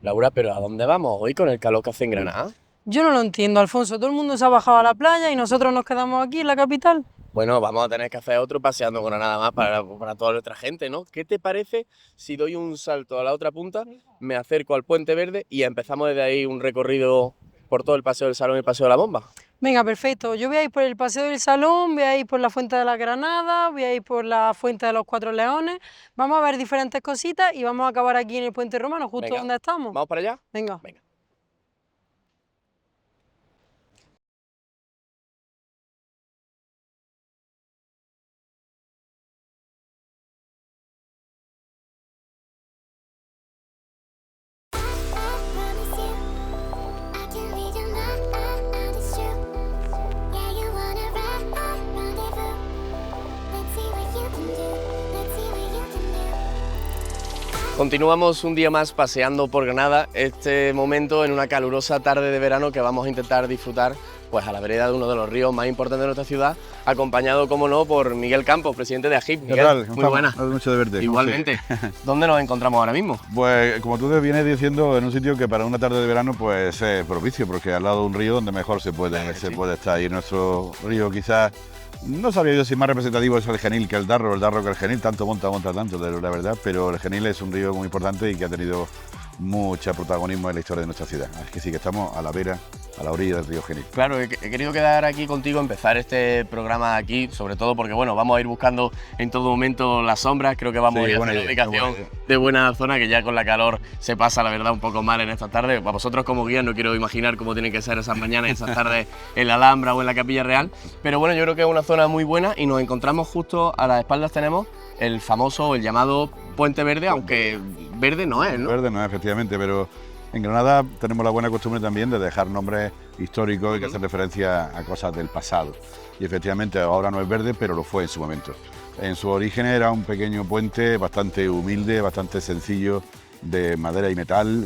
Laura, pero ¿a dónde vamos hoy con el calor que hace en Granada? Yo no lo entiendo, Alfonso. Todo el mundo se ha bajado a la playa y nosotros nos quedamos aquí en la capital. Bueno, vamos a tener que hacer otro paseando con Granada más para toda nuestra gente, ¿no? ¿Qué te parece si doy un salto a la otra punta, me acerco al Puente Verde y empezamos desde ahí un recorrido por todo el Paseo del Salón y el Paseo de la Bomba? Venga, perfecto. Yo voy a ir por el Paseo del Salón, voy a ir por la Fuente de la Granada, voy a ir por la Fuente de los Cuatro Leones. Vamos a ver diferentes cositas y vamos a acabar aquí en el Puente Romano, justo Venga, donde estamos. ¿vamos para allá? Venga. Venga. Continuamos un día más paseando por Granada, este momento en una calurosa tarde de verano que vamos a intentar disfrutar pues a la vereda de uno de los ríos más importantes de nuestra ciudad, acompañado, como no, por Miguel Campos, presidente de AGIP. ¿Qué tal? Muy buenas. Mucho de verte. Igualmente. ¿Dónde nos encontramos ahora mismo? Pues como tú te vienes diciendo, en un sitio que para una tarde de verano pues es propicio, porque al lado de un río donde mejor se puede estar. Y nuestro río quizás, no sabía yo si más representativo es el Genil que el Darro que el Genil, tanto monta tanto, la verdad, pero el Genil es un río muy importante y que ha tenido mucho protagonismo en la historia de nuestra ciudad. Así que sí, que estamos a la vera, a la orilla del río Genil. Claro, he querido quedar aquí contigo, empezar este programa aquí, sobre todo porque, bueno, vamos a ir buscando en todo momento las sombras, creo que vamos a ir a hacer una ubicación de buena zona, que ya con la calor se pasa, la verdad, un poco mal en estas tardes. Para vosotros como guías no quiero imaginar cómo tienen que ser esas mañanas y esas tardes en la Alhambra o en la Capilla Real, pero bueno, yo creo que es una zona muy buena y nos encontramos justo a las espaldas tenemos el famoso, el llamado Puente Verde, aunque verde no es, ¿no? Verde no es, efectivamente, pero en Granada tenemos la buena costumbre también de dejar nombres históricos y que hacen referencia a cosas del pasado. Y efectivamente ahora no es verde, pero lo fue en su momento. En su origen era un pequeño puente bastante humilde, bastante sencillo, de madera y metal,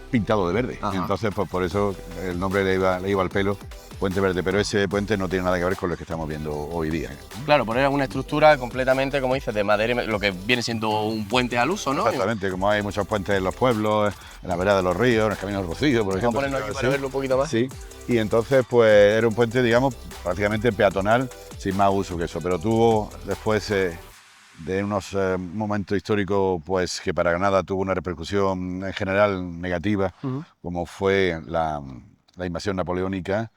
pintado de verde. Ajá. Entonces, pues por eso el nombre le iba al pelo, Puente Verde, pero ese puente no tiene nada que ver con lo que estamos viendo hoy día. Claro, poner una estructura completamente, como dices, de madera, lo que viene siendo un puente al uso, ¿no? Exactamente, como hay muchos puentes en los pueblos, en la vereda de los ríos, en el Camino del Rocío, por ejemplo. Vamos a ponernos aquí para verlo un poquito más. Sí, y entonces pues era un puente, digamos, prácticamente peatonal, sin más uso que eso, pero tuvo después de unos momentos históricos pues que para Granada tuvo una repercusión en general negativa, como fue la invasión napoleónica,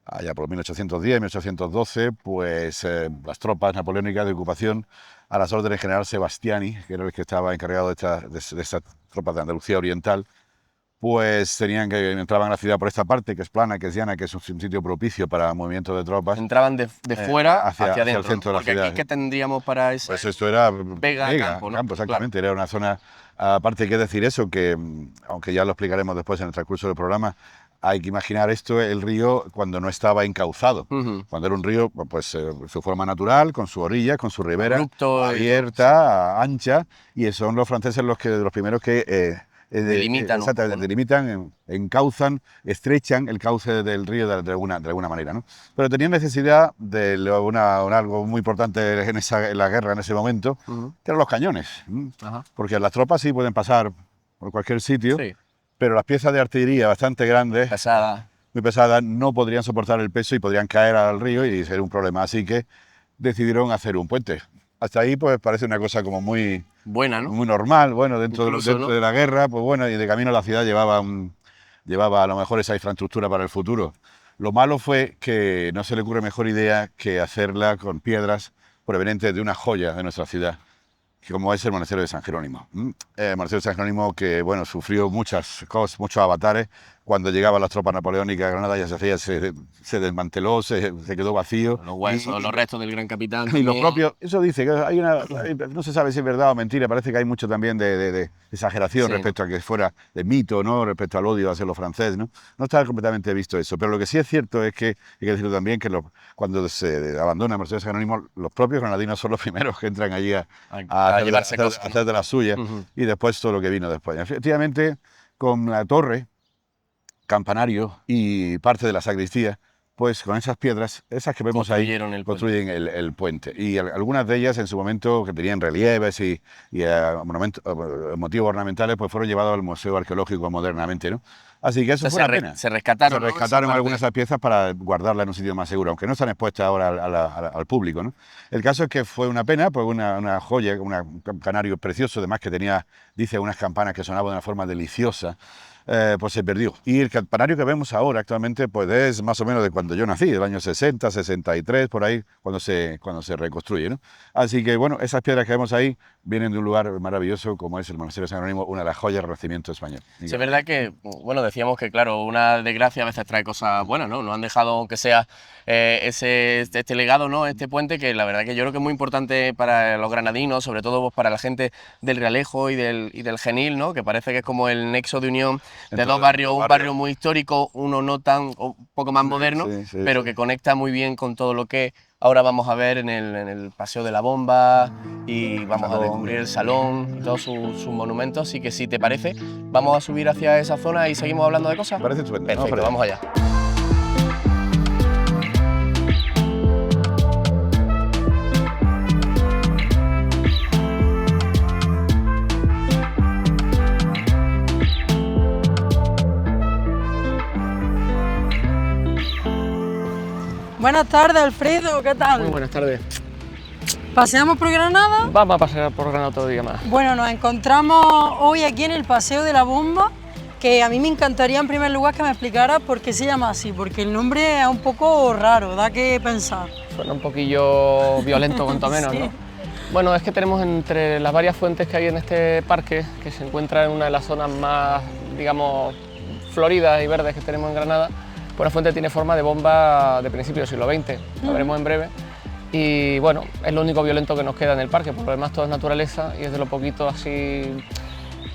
allá por 1810, 1812, pues las tropas napoleónicas de ocupación a las órdenes del general Sebastiani, que era el que estaba encargado de estas tropas de Andalucía Oriental, pues entraban a la ciudad por esta parte, que es plana, que es llana, que es un sitio propicio para movimientos de tropas. Entraban de fuera hacia el adentro, centro de la porque ciudad. aquí, ¿qué tendríamos para eso? Pues esto era Vega, campo, ¿no? exactamente, era una zona, aparte hay que decir eso, que aunque ya lo explicaremos después en el transcurso del programa, hay que imaginar esto, el río cuando no estaba encauzado, cuando era un río, pues su forma natural, con su orilla, con su ribera abierta, ancha, y son los franceses los primeros que delimitan, exactamente, delimitan, encauzan, estrechan el cauce del río de alguna manera, ¿no? Pero tenían necesidad de algo muy importante en la guerra en ese momento, que eran los cañones, porque las tropas sí pueden pasar por cualquier sitio, sí, pero las piezas de artillería bastante grandes, muy pesadas, no podrían soportar el peso y podrían caer al río y ser un problema. Así que decidieron hacer un puente. Hasta ahí pues parece una cosa como muy buena, ¿no? Muy normal. Bueno, dentro ¿no? de la guerra, pues bueno, y de camino a la ciudad llevaba a lo mejor esa infraestructura para el futuro. Lo malo fue que no se le ocurre mejor idea que hacerla con piedras provenientes de una joya de nuestra ciudad, como es el monasterio de San Jerónimo. El monasterio de San Jerónimo que, bueno, sufrió muchas cosas, muchos avatares. Cuando llegaban las tropas napoleónicas a Granada ya se desmanteló, se quedó vacío. Los huesos, los restos del gran capitán. Y los propios, eso dice, que no se sabe si es verdad o mentira, parece que hay mucho también de exageración respecto a que fuera de mito, ¿no? Respecto al odio hacia los franceses, ¿no? No está completamente visto eso, pero lo que sí es cierto es que, hay que decirlo también, que cuando se abandona el monasterio de San Jerónimo, los propios granadinos son los primeros que entran allí a hacer de las suyas, y después todo lo que vino después. Efectivamente, con la torre, campanario y parte de la sacristía, pues con esas piedras, esas que vemos ahí, construyen el puente. Y algunas de ellas en su momento, que tenían relieves y motivos ornamentales, pues fueron llevados al Museo Arqueológico modernamente, ¿no? Así que eso fue una pena. Se rescataron, Se rescataron algunas de esas piezas para guardarlas en un sitio más seguro, aunque no están expuestas ahora al público, ¿no? El caso es que fue una pena, pues una joya, un canario precioso, además que tenía, dice, unas campanas que sonaban de una forma deliciosa. Pues se perdió. Y el campanario que vemos ahora actualmente pues es más o menos de cuando yo nací, del año 60, 63, por ahí, cuando se reconstruye, ¿no? Así que bueno, esas piedras que vemos ahí vienen de un lugar maravilloso como es el Monasterio de San Jerónimo, una de las joyas del Renacimiento español. Sí, es verdad que, bueno, decíamos que claro, una desgracia a veces trae cosas buenas, ¿no? Nos han dejado, aunque sea este legado, ¿no? Este puente, que la verdad que yo creo que es muy importante para los granadinos, sobre todo pues, para la gente del Realejo y del Genil, ¿no? Que parece que es como el nexo de unión de dos barrios, un barrio muy histórico, uno no tan, un poco más moderno, pero que conecta muy bien con todo lo que ahora vamos a ver en el Paseo de la Bomba y vamos a descubrir el Salón y todos sus monumentos. Así que si te parece, vamos a subir hacia esa zona y seguimos hablando de cosas. Me parece estupendo. Perfecto, vamos allá. Buenas tardes, Alfredo, ¿qué tal? Muy buenas tardes. ¿Paseamos por Granada? Vamos a pasear por Granada todo el día más. Bueno, nos encontramos hoy aquí en el Paseo de la Bomba, que a mí me encantaría en primer lugar que me explicara por qué se llama así, porque el nombre es un poco raro, da que pensar. Suena un poquillo violento, cuanto menos, Sí. ¿no? Bueno, es que tenemos entre las varias fuentes que hay en este parque, que se encuentra en una de las zonas más, digamos, floridas y verdes que tenemos en Granada, pues la fuente tiene forma de bomba de principios del siglo XX, lo veremos en breve. Y bueno, es lo único violento que nos queda en el parque, por lo demás todo es naturaleza y es de lo poquito así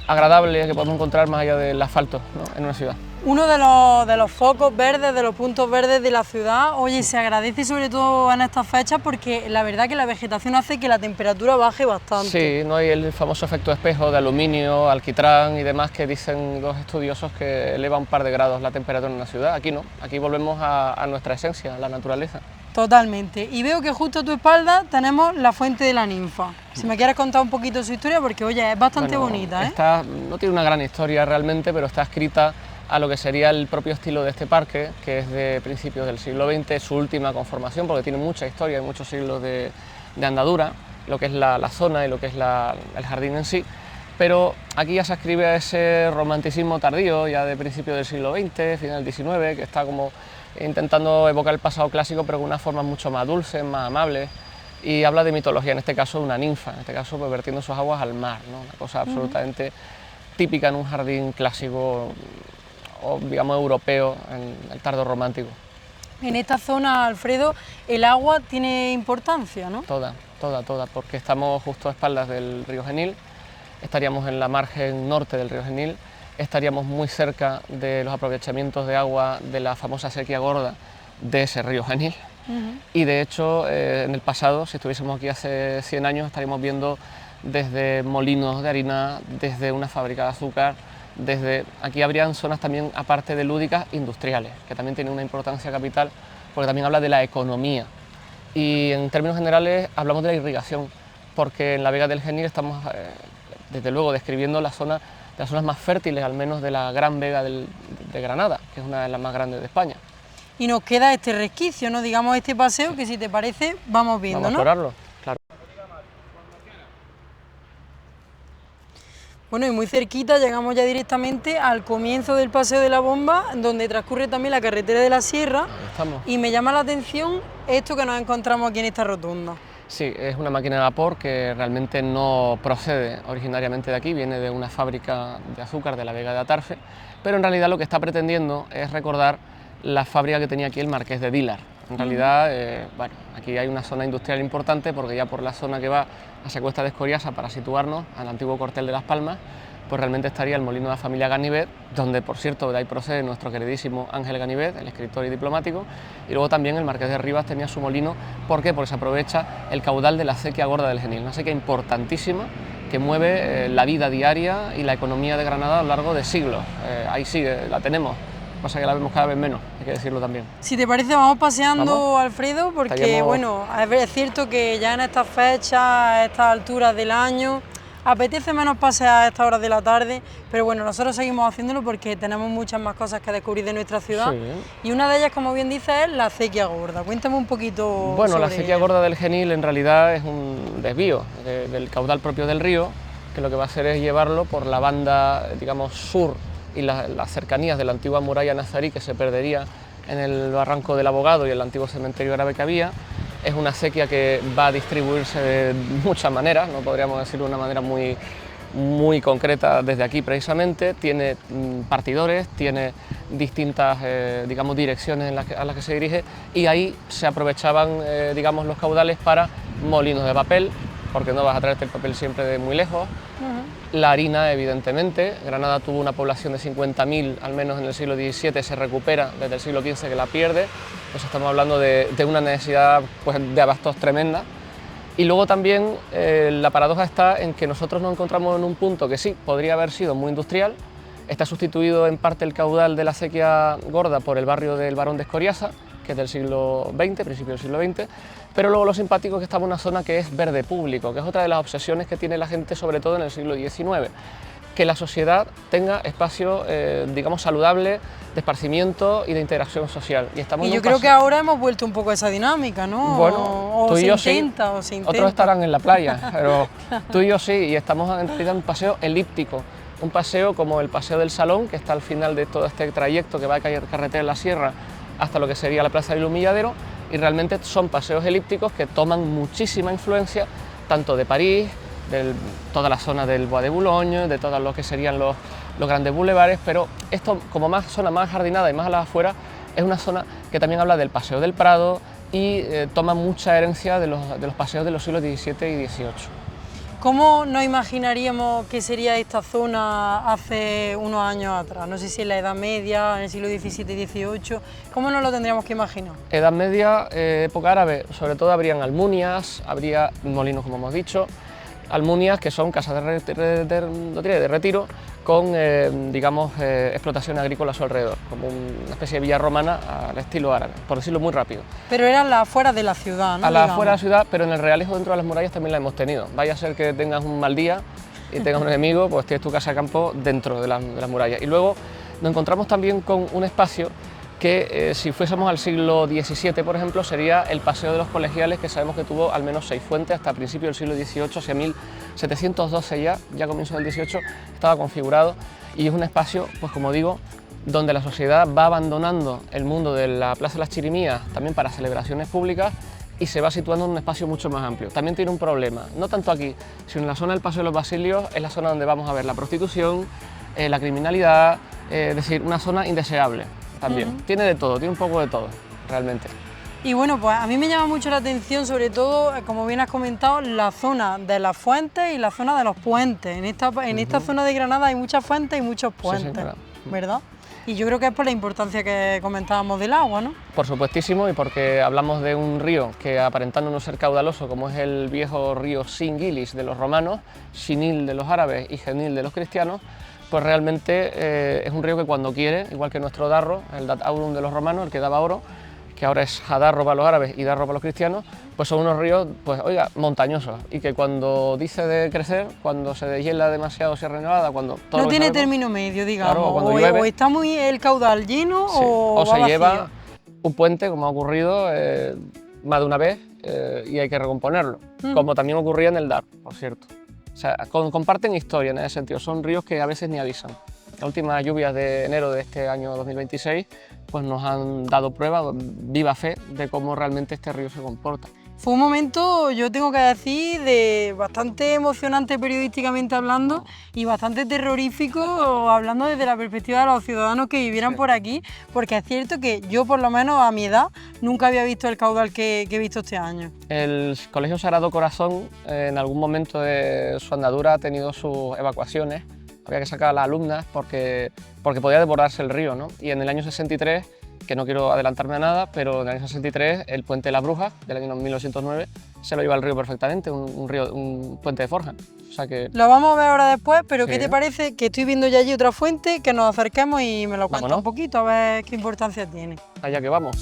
agradable que podemos encontrar más allá del asfalto, ¿no? En una ciudad. Uno de los focos verdes, de los puntos verdes de la ciudad, oye, se agradece sobre todo en estas fechas porque la verdad que la vegetación hace que la temperatura baje bastante. Sí, no hay el famoso efecto espejo de aluminio, alquitrán y demás que dicen los estudiosos que eleva un par de grados la temperatura en la ciudad. Aquí no, aquí volvemos a nuestra esencia, a la naturaleza. Totalmente. Y veo que justo a tu espalda tenemos la Fuente de la Ninfa. Si me quieres contar un poquito su historia, porque oye, es bastante bonita, ¿eh? No tiene una gran historia realmente, pero está escrita a lo que sería el propio estilo de este parque, que es de principios del siglo XX, su última conformación, porque tiene mucha historia y muchos siglos de andadura, lo que es la zona y lo que es el jardín en sí. Pero aquí ya se ascribe a ese romanticismo tardío, ya de principios del siglo XX, final del XIX, que está como intentando evocar el pasado clásico, pero con unas formas mucho más dulces, más amables, y habla de mitología, en este caso de una ninfa, en este caso pues, vertiendo sus aguas al mar, ¿no? Una cosa absolutamente típica en un jardín clásico o digamos europeo, en el tardo romántico. En esta zona, Alfredo, el agua tiene importancia, ¿no? Toda, porque estamos justo a espaldas del río Genil, estaríamos en la margen norte del río Genil, estaríamos muy cerca de los aprovechamientos de agua de la famosa sequía gorda de ese río Genil. Y de hecho, en el pasado, si estuviésemos aquí hace 100 años, estaríamos viendo desde molinos de harina, desde una fábrica de azúcar, aquí habrían zonas también, aparte de lúdicas, industriales, que también tienen una importancia capital, porque también habla de la economía. Y en términos generales hablamos de la irrigación, porque en la Vega del Genil estamos, desde luego, describiendo la zona de las zonas más fértiles, al menos de la Gran Vega de Granada, que es una de las más grandes de España. Y nos queda este resquicio, ¿no? Digamos este paseo que si te parece vamos viendo, Vamos a ¿no? explorarlo, claro. Bueno, y muy cerquita llegamos ya directamente al comienzo del Paseo de la Bomba, donde transcurre también la carretera de la Sierra. Ahí estamos. Y me llama la atención esto que nos encontramos aquí en esta rotonda. Sí, es una máquina de vapor que realmente no procede originariamente de aquí, viene de una fábrica de azúcar de la Vega de Atarfe, pero en realidad lo que está pretendiendo es recordar la fábrica que tenía aquí el Marqués de Dílar. En realidad, bueno, aquí hay una zona industrial importante porque ya por la zona que va hacia Cuesta de Escoriaza para situarnos al antiguo cuartel de Las Palmas, pues realmente estaría el molino de la familia Ganivet, donde por cierto de ahí procede nuestro queridísimo Ángel Ganivet, el escritor y diplomático, y luego también el Marqués de Rivas tenía su molino. ¿Por qué? Porque se aprovecha el caudal de la acequia gorda del Genil, una acequia importantísima que mueve la vida diaria y la economía de Granada a lo largo de siglos. Ahí sigue, la tenemos. pasa que la vemos cada vez menos, hay que decirlo también. Si te parece, vamos paseando, ¿Vamos? Alfredo, porque Estaríamos... bueno, es cierto que ya en estas fechas, a estas alturas del año, apetece menos pasear a estas horas de la tarde, pero bueno, nosotros seguimos haciéndolo porque tenemos muchas más cosas que descubrir de nuestra ciudad. Sí. Y una de ellas, como bien dices, es la acequia gorda. Cuéntame un poquito Bueno, sobre la acequia gorda del Genil en realidad es un desvío del caudal propio del río, que lo que va a hacer es llevarlo por la banda, digamos, sur y las cercanías de la antigua muralla nazarí, que se perdería en el barranco del Abogado y el antiguo cementerio árabe que había. Es una acequia que va a distribuirse de muchas maneras, no podríamos decirlo de una manera muy concreta desde aquí precisamente. Tiene partidores, tiene distintas digamos, direcciones a las que se dirige, y ahí se aprovechaban digamos, los caudales para molinos de papel, porque no vas a traerte el papel siempre de muy lejos. La harina, evidentemente. Granada tuvo una población de 50.000, al menos en el siglo XVII, se recupera desde el siglo XV que la pierde. Pues estamos hablando de una necesidad pues, de abastos tremenda. Y luego también la paradoja está en que nosotros nos encontramos en un punto que sí, podría haber sido muy industrial. Está sustituido en parte el caudal de la acequia gorda por el barrio del Barón de Escoriaza, que es del siglo XX, principio del siglo XX, pero luego lo simpático es que estamos en una zona que es verde público, que es otra de las obsesiones que tiene la gente, sobre todo en el siglo XIX, que la sociedad tenga espacio, digamos, saludable, de esparcimiento y de interacción social. Y yo creo que ahora hemos vuelto un poco a esa dinámica, ¿no? Bueno, tú y yo sí, otros estarán en la playa, pero tú y yo sí, y estamos en un paseo elíptico, un paseo como el Paseo del Salón, que está al final de todo este trayecto que va a caer carretera en la sierra hasta lo que sería la Plaza del Humilladero, y realmente son paseos elípticos que toman muchísima influencia tanto de París, de toda la zona del Bois de Boulogne, de todos lo que serían los grandes bulevares, pero esto, como más zona más jardinada y más a las afueras, es una zona que también habla del Paseo del Prado y toma mucha herencia de los paseos de los siglos XVII y XVIII. ¿Cómo nos imaginaríamos que sería esta zona hace unos años atrás? No sé si en la Edad Media, en el siglo XVII y XVIII, ¿cómo nos lo tendríamos que imaginar? Edad Media, época árabe, sobre todo habrían almunias, habría molinos, como hemos dicho, almunias que son casas de retiro con, digamos, explotación agrícola a su alrededor, como una especie de villa romana al estilo árabe, por decirlo muy rápido. Pero eran las afueras de la ciudad, ¿no? A las afueras de la ciudad, pero en el realejo dentro de las murallas también la hemos tenido. Vaya a ser que tengas un mal día y tengas un enemigo, pues tienes tu casa de campo dentro de las murallas. Y luego nos encontramos también con un espacio que si fuésemos al siglo XVII, por ejemplo, sería el Paseo de los Colegiales, que sabemos que tuvo al menos 6 fuentes hasta principios del siglo XVIII, hacia 1712 ya comienzo del XVIII, estaba configurado, y es un espacio, pues como digo, donde la sociedad va abandonando el mundo de la Plaza de las Chirimías, también para celebraciones públicas, y se va situando en un espacio mucho más amplio. También tiene un problema, no tanto aquí, sino en la zona del Paseo de los Basilios, es la zona donde vamos a ver la prostitución, la criminalidad, es decir, una zona indeseable. También, tiene de todo, tiene un poco de todo, realmente. Y bueno, pues a mí me llama mucho la atención, sobre todo, como bien has comentado, la zona de las fuentes y la zona de los puentes. En esta zona de Granada hay muchas fuentes y muchos puentes, sí, ¿verdad? Y yo creo que es por la importancia que comentábamos del agua, ¿no? Por supuestísimo, y porque hablamos de un río que, aparentando no ser caudaloso, como es el viejo río Singilis de los romanos, Xinil de los árabes y Genil de los cristianos, pues realmente es un río que cuando quiere, igual que nuestro Darro, el Dat Aurum de los romanos, el que daba oro, que ahora es Hadarro para los árabes y Darro para los cristianos, pues son unos ríos, pues oiga, montañosos, y que cuando dice de crecer, cuando se deshiela demasiado Sierra Nevada, cuando... No tiene término medio, digamos, claro, cuando llueve, o está muy el caudal lleno, sí, o se lleva un puente, como ha ocurrido más de una vez, y hay que recomponerlo, como también ocurría en el Dar, por cierto. O sea, comparten historia en ese sentido, son ríos que a veces ni avisan. Las últimas lluvias de enero de este año 2026 pues nos han dado prueba, viva fe, de cómo realmente este río se comporta. Fue un momento, yo tengo que decir, de bastante emocionante periodísticamente hablando y bastante terrorífico hablando desde la perspectiva de los ciudadanos que vivieran por aquí, porque es cierto que yo, por lo menos a mi edad, nunca había visto el caudal que he visto este año. El Colegio Sagrado Corazón en algún momento de su andadura ha tenido sus evacuaciones, había que sacar a las alumnas porque podía desbordarse el río, ¿no? Y en el año 63, que no quiero adelantarme a nada, pero en el año 63 el Puente de las Brujas, del año 1909, se lo lleva el río perfectamente, un puente de forja. O sea que... Lo vamos a ver ahora después, pero Sí. ¿qué te parece? Que estoy viendo ya allí otra fuente, que nos acerquemos y me lo cuenta Vámonos. un poquito, a ver qué importancia tiene. Allá que vamos.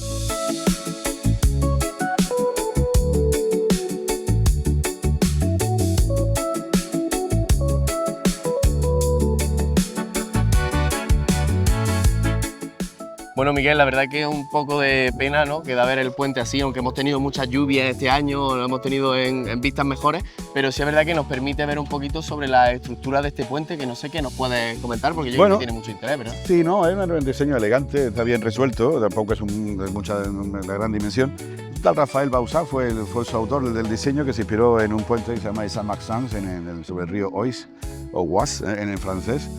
Bueno, Miguel, la verdad que es un poco de pena, ¿no?, que da ver el puente así, aunque hemos tenido muchas lluvias este año, lo hemos tenido en vistas mejores, pero sí es verdad que nos permite ver un poquito sobre la estructura de este puente, que no sé qué nos puedes comentar, porque yo creo que tiene mucho interés, ¿verdad? Sí, no, es un diseño elegante, está bien resuelto, tampoco es de la gran dimensión. Tal Rafael Bauzá fue su autor del diseño, que se inspiró en un puente que se llama Saint-Maxence sobre el río Oise, o Oise en francés.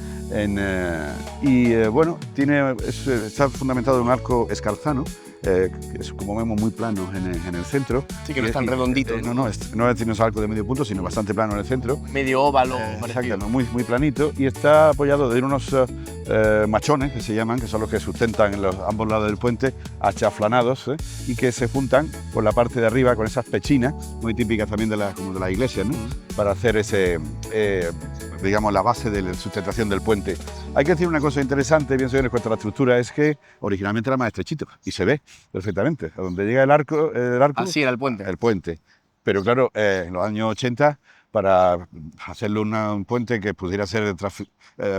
Bueno, está fundamentado en un arco escarzano, que es, como vemos, muy plano en el centro. Sí, que no es tan redondito. No tiene un arco de medio punto, sino bastante plano en el centro. Medio óvalo, Exacto, muy planito, y está apoyado de unos machones, que se llaman, que son los que sustentan en ambos lados del puente, achaflanados, y que se juntan por la parte de arriba con esas pechinas, muy típicas también como de la iglesia, ¿no?, para hacer digamos, la base de la sustentación del puente. Hay que decir una cosa interesante, pienso yo, en cuanto a la estructura, es que originalmente era más estrechito, y se ve perfectamente. A donde llega el arco... Así era el puente. El puente. Pero claro, en los años 80, para hacerlo un puente que pudiera ser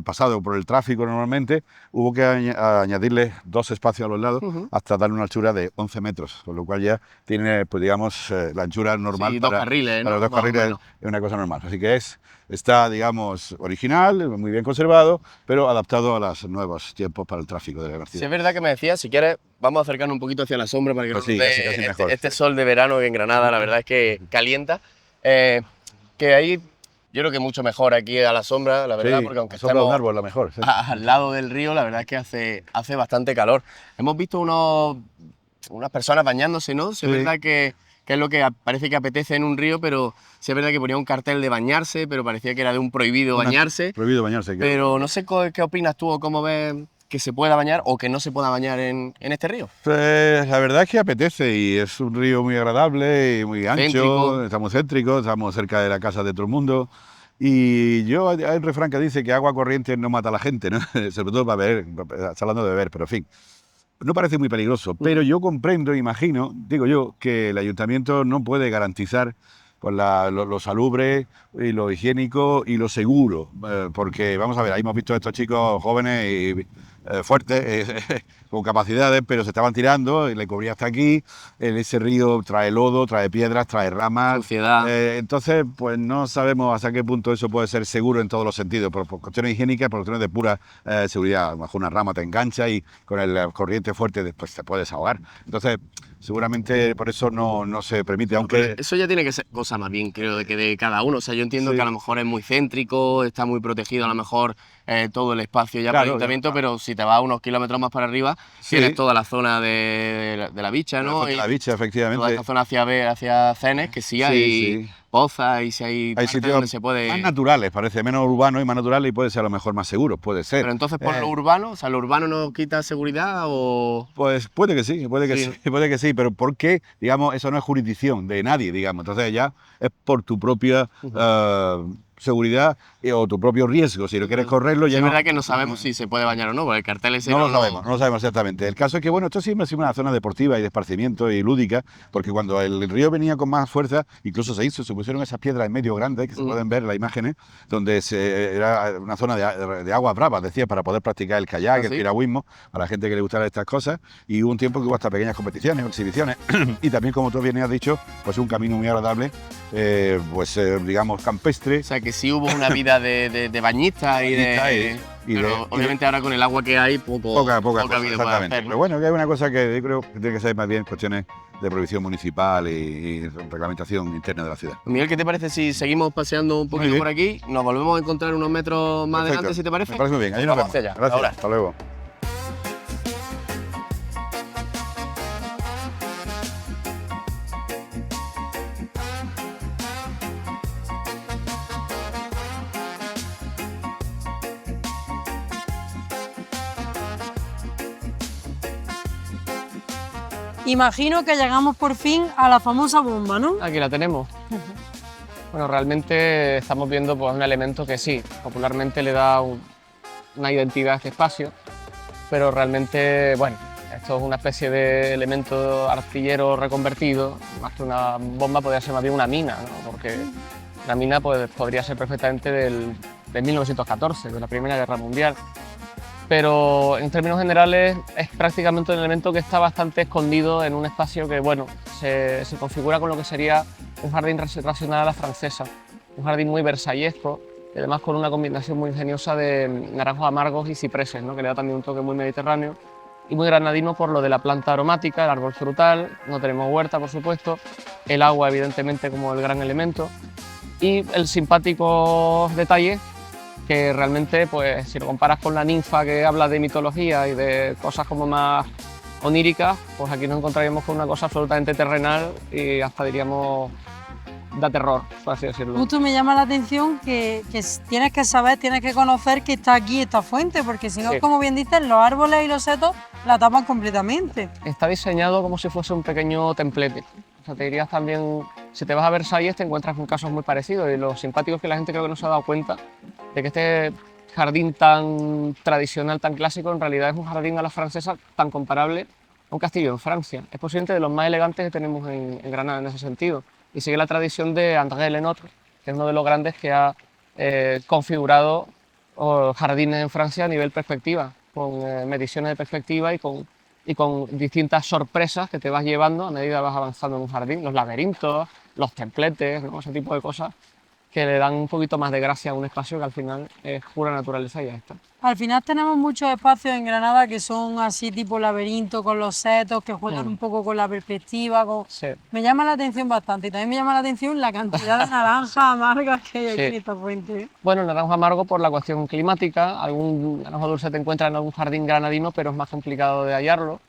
pasado por el tráfico normalmente, hubo que añadirle 2 espacios a los lados, hasta darle una altura de 11 metros, con lo cual ya tiene, pues digamos, la anchura normal. Sí, dos carriles, para ¿no? los 2 carriles es una cosa normal. Así que está, digamos, original, muy bien conservado, pero adaptado a los nuevos tiempos para el tráfico de la ciudad. Sí, es verdad que me decías, si quieres, vamos a acercarnos un poquito hacia la sombra para que Pues nos sí, dé casi mejor. este sol de verano que en Granada la verdad es que calienta. Que ahí yo creo que mucho mejor aquí a la sombra, la verdad, Sí, porque aunque sombra de un estemos árbol, lo mejor. Sí. al lado del río, la verdad es que hace bastante calor. Hemos visto unas personas bañándose, ¿no? Sí, es verdad que es lo que parece que apetece en un río, pero sí es verdad que ponía un cartel de bañarse, pero parecía que era de un prohibido bañarse. Prohibido bañarse. Pero no sé qué opinas tú o cómo ves que se pueda bañar o que no se pueda bañar en este río. Pues la verdad es que apetece, y es un río muy agradable y muy ancho, Céntrico. está muy céntrico, estamos cerca de la casa de todo el mundo. Y hay un refrán que dice que agua corriente no mata a la gente, ¿no? Sobre todo para beber, está hablando de beber, pero en fin. No parece muy peligroso, pero yo comprendo, imagino, digo yo, que el ayuntamiento no puede garantizar pues lo salubre y lo higiénico y lo seguro, porque vamos a ver, ahí hemos visto a estos chicos jóvenes y fuertes, con capacidades, pero se estaban tirando y le cubría hasta aquí. Ese río trae lodo, trae piedras, trae ramas. Suciedad. Entonces, pues no sabemos hasta qué punto eso puede ser seguro en todos los sentidos, por cuestiones higiénicas, por cuestiones de pura seguridad. Bajo una rama te engancha y con el corriente fuerte después te puedes ahogar. Entonces, seguramente por eso no se permite, aunque... Eso ya tiene que ser cosa más bien, creo, de cada uno. O sea, yo entiendo que a lo mejor es muy céntrico, está muy protegido a lo mejor todo el espacio ya por el ayuntamiento, pero si te vas unos kilómetros más para arriba, tienes toda la zona de la Bicha, ¿no? La Bicha, efectivamente. Toda esta zona hacia Cenes, que sí hay pozas y si hay sitios donde se puede... más naturales, parece menos urbano y más naturales, y puede ser a lo mejor más seguro, puede ser. Pero entonces por lo urbano, o sea, ¿lo urbano nos quita seguridad o...? Pues puede que sí, puede que sí, pero porque, digamos, eso no es jurisdicción de nadie, digamos, entonces ya es por tu propia seguridad o tu propio riesgo, si lo quieres correrlo ya Es verdad que no sabemos si se puede bañar o no, porque el cartel ese no lo sabemos exactamente. El caso es que, bueno, esto siempre ha sido una zona deportiva y de esparcimiento y lúdica, porque cuando el río venía con más fuerza, incluso se pusieron esas piedras en medio grandes, que se pueden ver en las imágenes, donde era una zona de aguas bravas, decía, para poder practicar el kayak, el piragüismo, a la gente que le gustara estas cosas, y hubo un tiempo que hubo hasta pequeñas competiciones, exhibiciones, y también, como tú bien has dicho, pues un camino muy agradable, digamos, campestre. O sea, que sí hubo una vida de bañista pero obviamente ahora con el agua que hay, poca vida puede hacer, ¿no? Pero bueno, que hay una cosa que yo creo que tiene que ser más bien cuestiones de prohibición municipal y reglamentación interna de la ciudad. Miguel, ¿qué te parece si seguimos paseando un poquito por aquí? Nos volvemos a encontrar unos metros más adelante, si te parece. Me parece muy bien, ahí nos vemos. Hacia allá. Gracias, Ahora. hasta luego. imagino que llegamos por fin a la famosa bomba, ¿no? Aquí la tenemos. Bueno, realmente estamos viendo pues, un elemento que sí, popularmente le da una identidad a este espacio, pero realmente, bueno, esto es una especie de elemento artillero reconvertido, más que una bomba podría ser más bien una mina, ¿no? Porque la mina pues, podría ser perfectamente de 1914, de la Primera Guerra Mundial. Pero en términos generales es prácticamente un elemento que está bastante escondido en un espacio que, bueno, se configura con lo que sería un jardín racional a la francesa, un jardín muy versallesco y además con una combinación muy ingeniosa de naranjos amargos y cipreses, ¿no? Que le da también un toque muy mediterráneo y muy granadino por lo de la planta aromática, el árbol frutal, no tenemos huerta por supuesto, el agua evidentemente como el gran elemento y el simpático detalle que realmente, pues, si lo comparas con la ninfa que habla de mitología y de cosas como más oníricas, pues aquí nos encontraríamos con una cosa absolutamente terrenal y hasta diríamos da terror, por así decirlo. Justo me llama la atención que tienes que saber, tienes que conocer que está aquí esta fuente, porque si no, Sí. como bien dices, los árboles y los setos la tapan completamente. Está diseñado como si fuese un pequeño templete. O sea, te dirías también, si te vas a Versalles te encuentras con casos muy parecidos y lo simpático es que la gente creo que no se ha dado cuenta de que este jardín tan tradicional, tan clásico, en realidad es un jardín a la francesa tan comparable a un castillo en Francia. Es posiblemente de los más elegantes que tenemos en Granada en ese sentido y sigue la tradición de André Lenotre, que es uno de los grandes que ha configurado jardines en Francia a nivel perspectiva, con mediciones de perspectiva y con distintas sorpresas que te vas llevando a medida que vas avanzando en un jardín, los laberintos, los templetes, ¿no? Ese tipo de cosas que le dan un poquito más de gracia a un espacio que al final es pura naturaleza y ya está. Al final tenemos muchos espacios en Granada que son así tipo laberinto, con los setos, que juegan un poco con la perspectiva. Sí. Me llama la atención bastante y también me llama la atención la cantidad de naranjas amargas que hay aquí Sí. en esta fuente. Bueno, el naranjo amargo por la cuestión climática, algún naranjo dulce te encuentras en algún jardín granadino, pero es más complicado de hallarlo.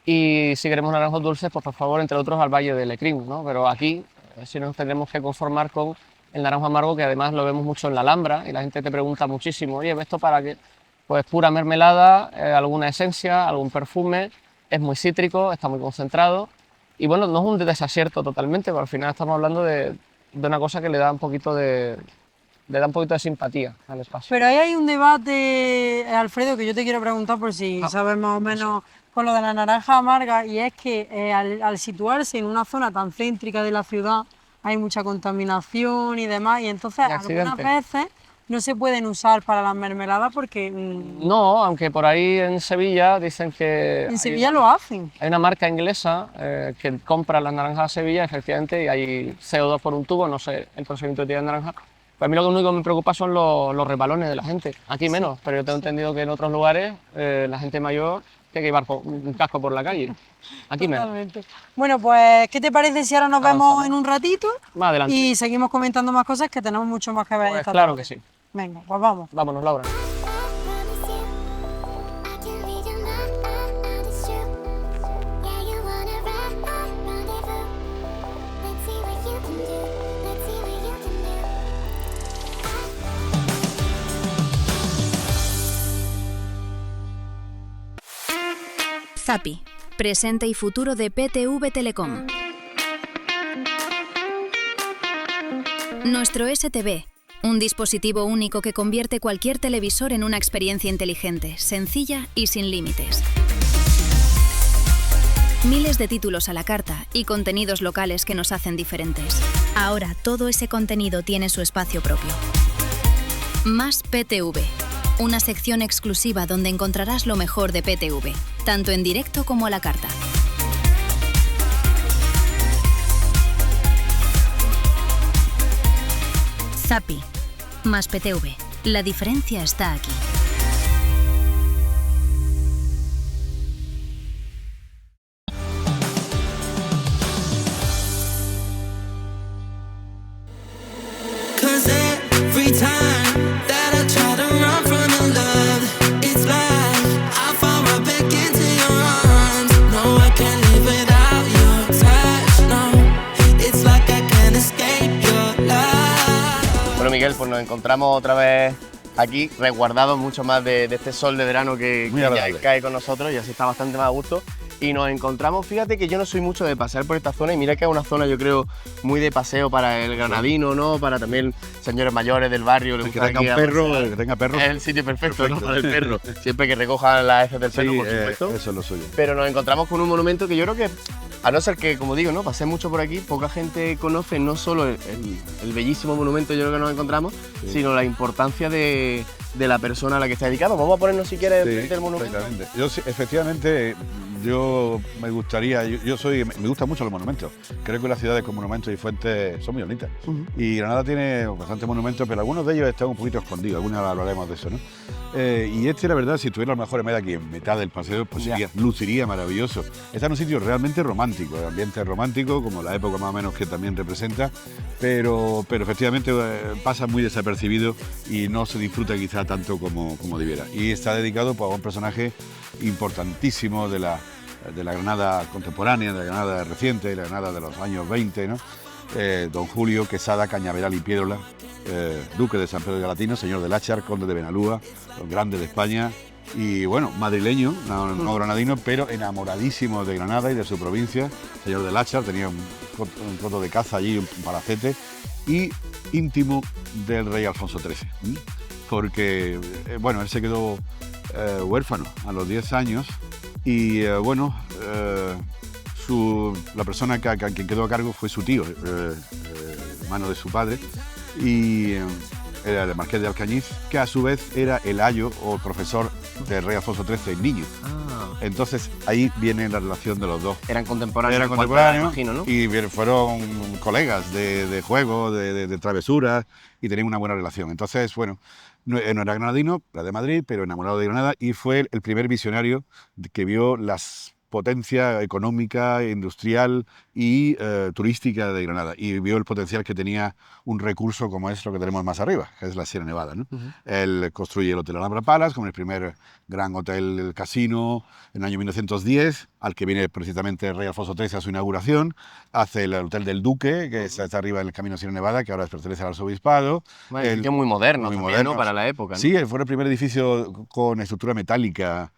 Y si queremos naranjos dulces, pues por favor, entre otros, al Valle de Lecrín, ¿no? Pero aquí sí nos tendremos que conformar con el naranjo amargo, que además lo vemos mucho en la Alhambra, y la gente te pregunta muchísimo, oye, ¿esto para qué? Pues pura mermelada, alguna esencia, algún perfume, es muy cítrico, está muy concentrado, y bueno, no es un desacierto totalmente, pero al final estamos hablando de una cosa que le da un poquito de simpatía al espacio. Pero ahí hay un debate, Alfredo, que yo te quiero preguntar por si sabes más o menos con lo de la naranja amarga, y es que al situarse en una zona tan céntrica de la ciudad hay mucha contaminación y demás, y entonces algunas veces no se pueden usar para las mermeladas porque... No, aunque por ahí en Sevilla dicen que... En Sevilla lo hacen. Hay una marca inglesa que compra las naranjas a Sevilla, efectivamente, y hay CO2 por un tubo, no sé el procedimiento que tiene naranja. Pues a mí lo único que me preocupa son los resbalones de la gente. Aquí menos, pero yo tengo entendido que en otros lugares la gente mayor tiene que llevar un casco por la calle. Aquí Totalmente. Bueno, pues, ¿qué te parece si ahora nos vemos en un ratito? Más adelante. Y seguimos comentando más cosas, que tenemos mucho más que ver. Pues claro que sí. Venga, pues vamos. Vámonos, Laura. Zappi, presente y futuro de PTV Telecom. Nuestro STV, un dispositivo único que convierte cualquier televisor en una experiencia inteligente, sencilla y sin límites. Miles de títulos a la carta y contenidos locales que nos hacen diferentes. Ahora todo ese contenido tiene su espacio propio. Más PTV. Una sección exclusiva donde encontrarás lo mejor de PTV, tanto en directo como a la carta. Zappi, más PTV. La diferencia está aquí. Bueno, Miguel, pues nos encontramos otra vez aquí, resguardados mucho más de este sol de verano que ya cae con nosotros y así está bastante más a gusto. y nos encontramos, fíjate que yo no soy mucho de pasear por esta zona y mira que es una zona yo creo muy de paseo para el granadino, ¿no? Para también señores mayores del barrio. El que tenga un perro, el que tenga perro. Es el sitio perfecto, ¿no? Para el perro. Siempre que recojan las heces del perro, Sí, por supuesto. eso es lo suyo. Pero nos encontramos con un monumento que yo creo que, a no ser que, como digo, ¿no? Pasé mucho por aquí, poca gente conoce no solo el bellísimo monumento yo creo que nos encontramos, sino la importancia de la persona a la que está dedicado. Vamos a ponernos si quieres frente al monumento. Yo efectivamente, yo me gustaría, me gustan mucho los monumentos. Creo que las ciudades con monumentos y fuentes son muy bonitas. Y Granada tiene bastantes monumentos, pero algunos de ellos están un poquito escondidos, algunos hablaremos de eso, ¿no? Y la verdad, si estuviera a lo mejor en medio aquí, en mitad del paseo, pues luciría maravilloso. Está en un sitio realmente romántico, el ambiente romántico, como la época más o menos que también representa, pero efectivamente pasa muy desapercibido y no se disfruta quizá tanto como debiera. Y está dedicado pues, a un personaje importantísimo de la Granada contemporánea, de la Granada reciente, de la Granada de los años 20, ¿no? Don Julio Quesada Cañaveral y Piérola, duque de San Pedro de Galatino, señor de Láchar, conde de Benalúa, grande de España y bueno, madrileño, no granadino, pero enamoradísimo de Granada y de su provincia, señor de Láchar, tenía un coto de caza allí, un palacete, y íntimo del rey Alfonso XIII, porque bueno, él se quedó huérfano a los 10 años y la persona que quien quedó a cargo fue su tío, hermano de su padre, y era el marqués de Alcañiz, que a su vez era el ayo o profesor del rey Alfonso XIII, el niño. Entonces ahí viene la relación de los dos. Eran contemporáneos, imagino, ¿no? Y fueron colegas de juego, de travesuras, y tenían una buena relación. Entonces, bueno, no era granadino, era de Madrid, pero enamorado de Granada, y fue el primer visionario que vio las potencia económica, industrial y turística de Granada, y vio el potencial que tenía un recurso como es lo que tenemos más arriba, que es la Sierra Nevada, ¿no? Él construye el Hotel Alhambra Palace como el primer gran hotel casino en el año 1910, al que viene precisamente el rey Alfonso XIII a su inauguración. Hace el Hotel del Duque, que está arriba en el camino Sierra Nevada, que ahora pertenece al arzobispado. Bueno, muy moderno, ¿no? Para la época, ¿no? Sí, fue el primer edificio con estructura metálica,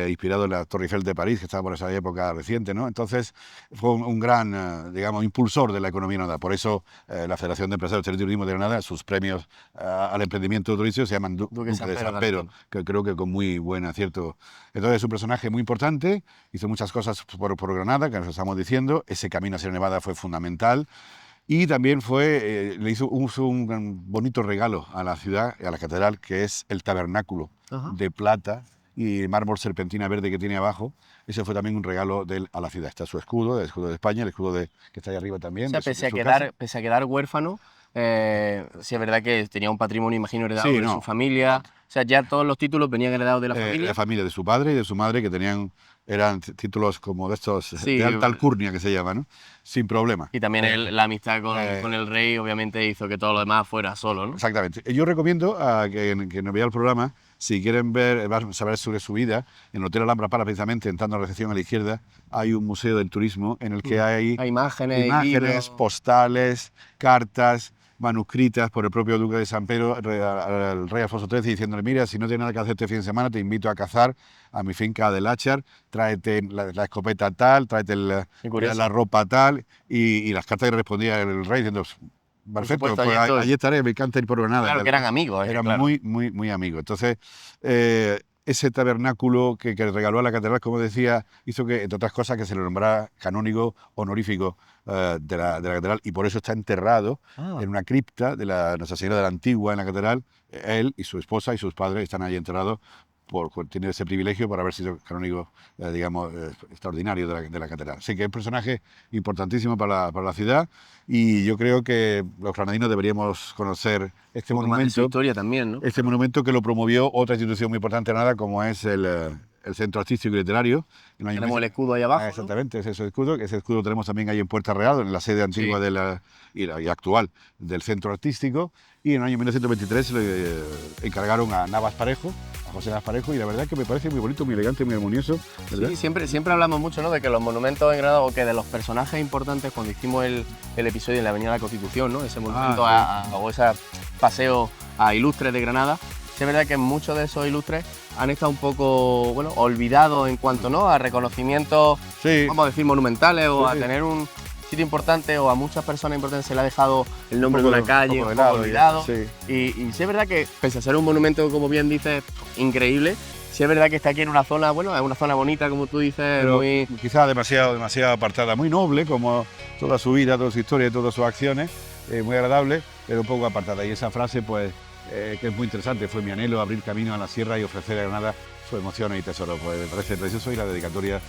inspirado en la Torre Eiffel de París, que estaba por esa época reciente, ¿no? Entonces fue un gran, digamos, impulsor de la economía granadina. Por eso la Federación de Empresarios del Turismo de Granada, sus premios al emprendimiento turístico se llaman Duque de San Pedro, que creo que con muy buen acierto. Entonces es un personaje muy importante, hizo muchas cosas por Granada, que nos estamos diciendo. Ese camino a Sierra Nevada fue fundamental. Y también le hizo un bonito regalo a la ciudad, a la catedral, que es el tabernáculo de plata y mármol serpentina verde que tiene abajo. Ese fue también un regalo de él a la ciudad. Está su escudo, el escudo de España, el escudo que está ahí arriba también. O sea, pese a quedar huérfano, sí es verdad que tenía un patrimonio, imagino, heredado de su familia. O sea, ya todos los títulos venían heredados de la familia. La familia de su padre y de su madre, que eran títulos como de estos, de alta alcurnia, que se llama, ¿no? Sin problema. Y también la amistad con el rey, obviamente, hizo que todo lo demás fuera solo, ¿no? Exactamente. Yo recomiendo a que nos vea el programa, si quieren saber sobre su vida, en el Hotel Alhambra Palace, precisamente, entrando a la recepción a la izquierda, hay un museo del turismo en el que hay imágenes, postales, cartas manuscritas por el propio duque de San Pedro al rey Alfonso XIII, diciéndole: mira, si no tienes nada que hacer este fin de semana, te invito a cazar a mi finca de Láchar, tráete la escopeta tal, tráete la ropa tal, y las cartas que respondía el rey diciendo: perfecto, supuesto, pues allí estaré, me encanta ir por Granada. Claro, que eran amigos. Eran muy amigos. Entonces, ese tabernáculo que regaló a la catedral, como decía, hizo que, entre otras cosas, que se le nombrara canónigo honorífico de la catedral, y por eso está enterrado en una cripta de la Nuestra Señora de la Antigua en la catedral. Él y su esposa y sus padres están ahí enterrados, tiene ese privilegio por haber sido canónigo, digamos, extraordinario de la catedral. Así que es un personaje importantísimo para la ciudad, y yo creo que los granadinos deberíamos conocer este monumento. Su historia también, ¿no? Este monumento que lo promovió otra institución muy importante de Granada, como es el Centro Artístico y Literario. Tenemos el escudo ahí abajo. Exactamente, ¿no? Ese escudo. Ese escudo lo tenemos también ahí en Puerta Real, en la sede antigua y actual del Centro Artístico. Y en el año 1923 le encargaron a Navas Parejo, a José Navas Parejo, y la verdad es que me parece muy bonito, muy elegante, muy armonioso, ¿verdad? Sí, siempre hablamos mucho, ¿no?, de que los monumentos en Granada, o que de los personajes importantes, cuando hicimos el episodio en la Avenida de la Constitución, ¿no?, ese monumento o ese paseo a ilustres de Granada, sí es verdad que muchos de esos ilustres han estado un poco, bueno, olvidados en cuanto, ¿no?, a reconocimientos, Sí. vamos a decir, monumentales o a Sí. tener un sitio importante, o a muchas personas importantes se le ha dejado el nombre de poco una calle un poco un de poco lado, olvidado. sí. Y sí es verdad que, pese a ser un monumento, como bien dices, increíble, sí es verdad que está aquí en una zona, bueno, es una zona bonita, como tú dices, Pero muy... quizás demasiado apartada, muy noble, como toda su vida, toda su historia y todas sus acciones, muy agradable, pero un poco apartada. Y esa frase, pues, que es muy interesante, fue mi anhelo, abrir camino a la sierra y ofrecer a Granada sus emociones y tesoros. Pues me parece precioso, y la dedicatoria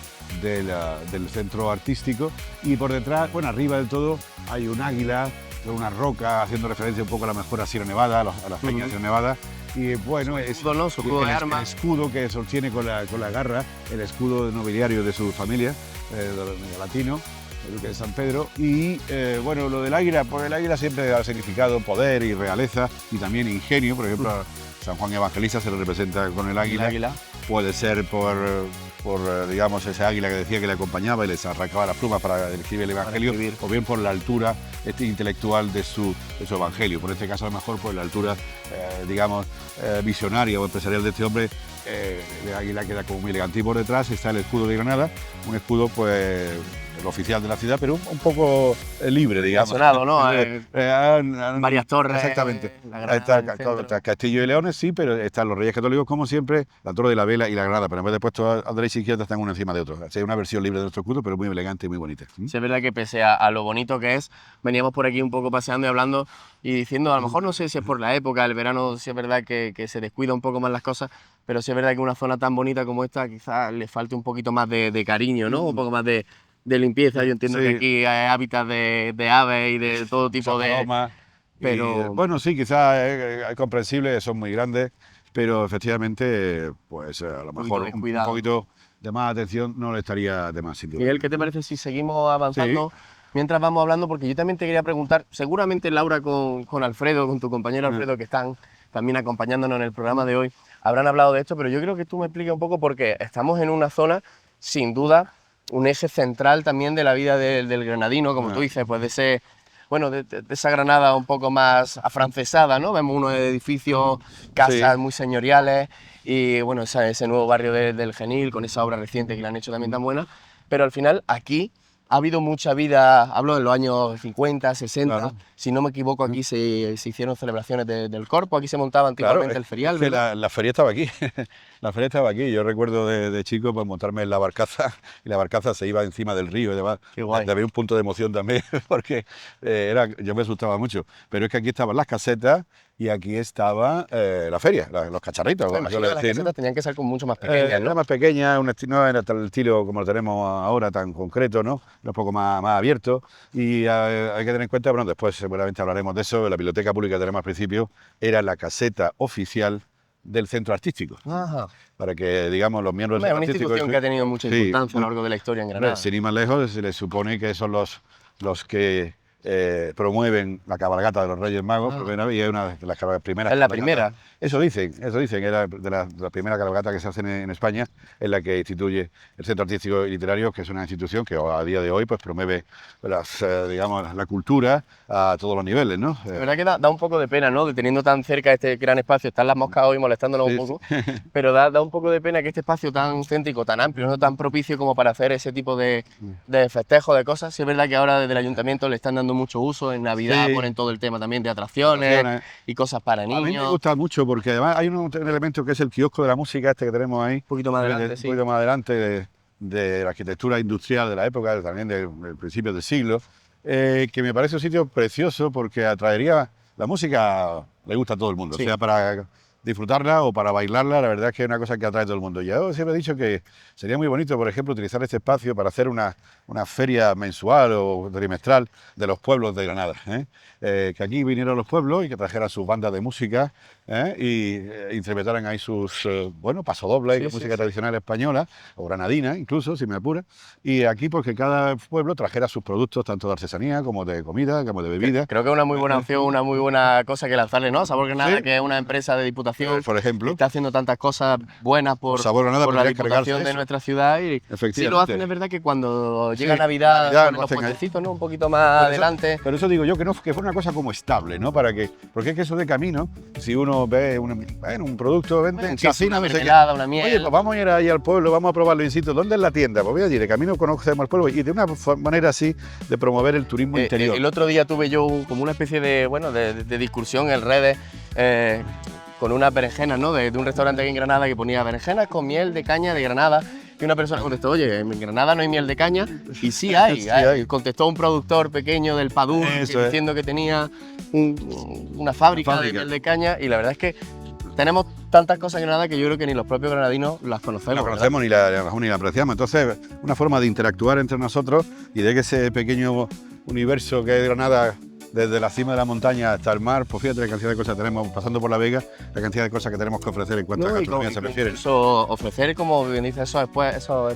del centro artístico. Y por detrás, bueno, arriba del todo, hay un águila, una roca, haciendo referencia un poco a la mejor Sierra Nevada, a las peñas de Sierra Nevada. Y bueno, es escudo, ¿no? Su escudo de el armas. escudo que sostiene con la garra, el escudo nobiliario de su familia, de latino, el duque de San Pedro. Y bueno, lo del águila, pues el águila siempre ha significado poder y realeza y también ingenio. Por ejemplo, a San Juan Evangelista se lo representa con el águila. Puede ser por digamos, ese águila que decía que le acompañaba y les arrancaba las plumas para escribir el Evangelio, o bien por la altura intelectual de su Evangelio. Por este caso, a lo mejor, por la altura, digamos, visionaria o empresarial de este hombre, el águila queda como muy elegante. Y por detrás está el escudo de Granada, un escudo, pues, el oficial de la ciudad, pero un poco libre, digamos. Sonado, ¿no? Varias torres. Exactamente. La Ahí Granada está en el centro. Castillo y Leones, sí, pero están los Reyes Católicos, como siempre, la Torre de la Vela y la Granada, pero en vez de puestos a derecha e izquierda están uno encima de otro. O sea, es una versión libre de nuestro escudo, pero muy elegante y muy bonita. Sí, es verdad que pese a lo bonito que es, veníamos por aquí un poco paseando y hablando y diciendo, a lo mejor no sé si es por la época, el verano, sí es verdad que se descuida un poco más las cosas, pero sí es verdad que una zona tan bonita como esta quizás le falte un poquito más de cariño, ¿no? Un poco más de limpieza. Yo entiendo Sí. que aquí hay hábitats de aves y de todo tipo de... Paloma, pero- bueno, sí, quizás es comprensible, son muy grandes, pero efectivamente, pues a lo poquito mejor un descuidado. poquito de más atención no le estaría de más, sin duda. Miguel, ¿qué te parece si seguimos avanzando mientras vamos hablando? Porque yo también te quería preguntar, seguramente Laura con Alfredo, con tu compañero Alfredo, que están también acompañándonos en el programa de hoy, habrán hablado de esto, pero yo creo que tú me expliques un poco, porque estamos en una zona, sin duda, un eje central también de la vida del granadino, como tú dices, pues de ese... Bueno, de esa Granada un poco más afrancesada, ¿no? Vemos unos edificios, casas muy señoriales y, bueno, ese nuevo barrio del Genil, con esa obra reciente que le han hecho también tan buena. Pero al final, aquí ha habido mucha vida, hablo de los años 50, 60, Claro. si no me equivoco, aquí se hicieron celebraciones del Corpus, aquí se montaba antiguamente el ferial, es que ¿verdad? la feria estaba aquí. La feria estaba aquí. Yo recuerdo de chico, pues, montarme en la barcaza, y la barcaza se iba encima del río y demás. Qué guay. Había un punto de emoción también, porque yo me asustaba mucho. Pero es que aquí estaban las casetas y aquí estaba la feria, los cacharritos. Me como imagino suele que las decir, ¿no? casetas tenían que ser como mucho más pequeñas, Era ¿no? más pequeña, no era tal estilo como lo tenemos ahora, tan concreto, ¿no? Era un poco más abierto. Y hay que tener en cuenta, bueno, después seguramente hablaremos de eso, la biblioteca pública que tenemos al principio era la caseta oficial del centro artístico, Ajá. para que, digamos, los miembros Hombre, del es una centro artístico... institución que ha tenido mucha Sí. importancia a lo largo de la historia en Granada. Sin ir más lejos, se les supone que son los que promueven la cabalgata de los Reyes Magos, y es una de las primeras. Es la cabalgatas. primera. Eso dicen, era de la primera cabalgata que se hacen en España, en la que instituye el Centro Artístico y Literario, que es una institución que a día de hoy, pues, promueve digamos, la cultura a todos los niveles, ¿no? La verdad que da un poco de pena, ¿no? De teniendo tan cerca este gran espacio, están las moscas hoy molestándonos un poco, pero da un poco de pena que este espacio tan céntrico, tan amplio, no tan propicio como para hacer ese tipo de festejos, de cosas. Sí es verdad que ahora desde el ayuntamiento le están dando mucho uso, en Navidad Sí. ponen todo el tema también de atracciones y cosas para A mí me niños. gusta mucho porque además hay un elemento que es el kiosco de la música que tenemos ahí. Un poquito más adelante, Un sí. poquito más adelante de la arquitectura industrial de la época, también del principio del siglo, que me parece un sitio precioso porque atraería... La música le gusta a todo el mundo, Sí. sea para disfrutarla o para bailarla, la verdad es que es una cosa que atrae a todo el mundo. Yo siempre he dicho que sería muy bonito, por ejemplo, utilizar este espacio para hacer una feria mensual o trimestral de los pueblos de Granada, ¿eh? Que aquí vinieran los pueblos y que trajeran sus bandas de música, y interpretaran ahí sus, pasodobles, Sí, y sí, música sí. tradicional española, o granadina incluso, si me apura. Y aquí, pues, que cada pueblo trajera sus productos, tanto de artesanía como de comida, como de bebida. Creo que es una muy buena opción, una muy buena cosa que lanzarle, ¿no? Sabor Granada, Sí. que es una empresa de Diputación Diputación por ejemplo, está haciendo tantas cosas buenas por la Diputación de nuestra ciudad y sí lo hacen, es verdad que cuando llega Navidad con los puentecitos, ¿no? Un poquito más adelante. Pero eso digo yo, que fuera una cosa como estable, ¿no? Porque es que eso de camino, si uno ve un producto, vende una mermelada, una miel. Oye, pues vamos a ir ahí al pueblo, vamos a probarlo in situ. ¿Dónde es la tienda? Pues voy allí, de camino conocemos el pueblo y de una manera así de promover el turismo interior. El otro día tuve yo como una especie de discusión en redes con unas berenjenas, ¿no? De un restaurante aquí en Granada que ponía berenjenas con miel de caña de Granada. Y una persona contestó, oye, en Granada no hay miel de caña. Y sí hay. Contestó un productor pequeño del Padún diciendo que tenía una fábrica de miel de caña. Y la verdad es que tenemos tantas cosas en Granada que yo creo que ni los propios granadinos las conocemos. No conocemos ni la apreciamos. Entonces, una forma de interactuar entre nosotros y de que ese pequeño universo que es Granada, desde la cima de la montaña hasta el mar, pues fíjate la cantidad de cosas que tenemos, pasando por la Vega, la cantidad de cosas que tenemos que ofrecer en cuanto a gastronomía se refiere. Incluso ofrecer, como bien dice, esos puestos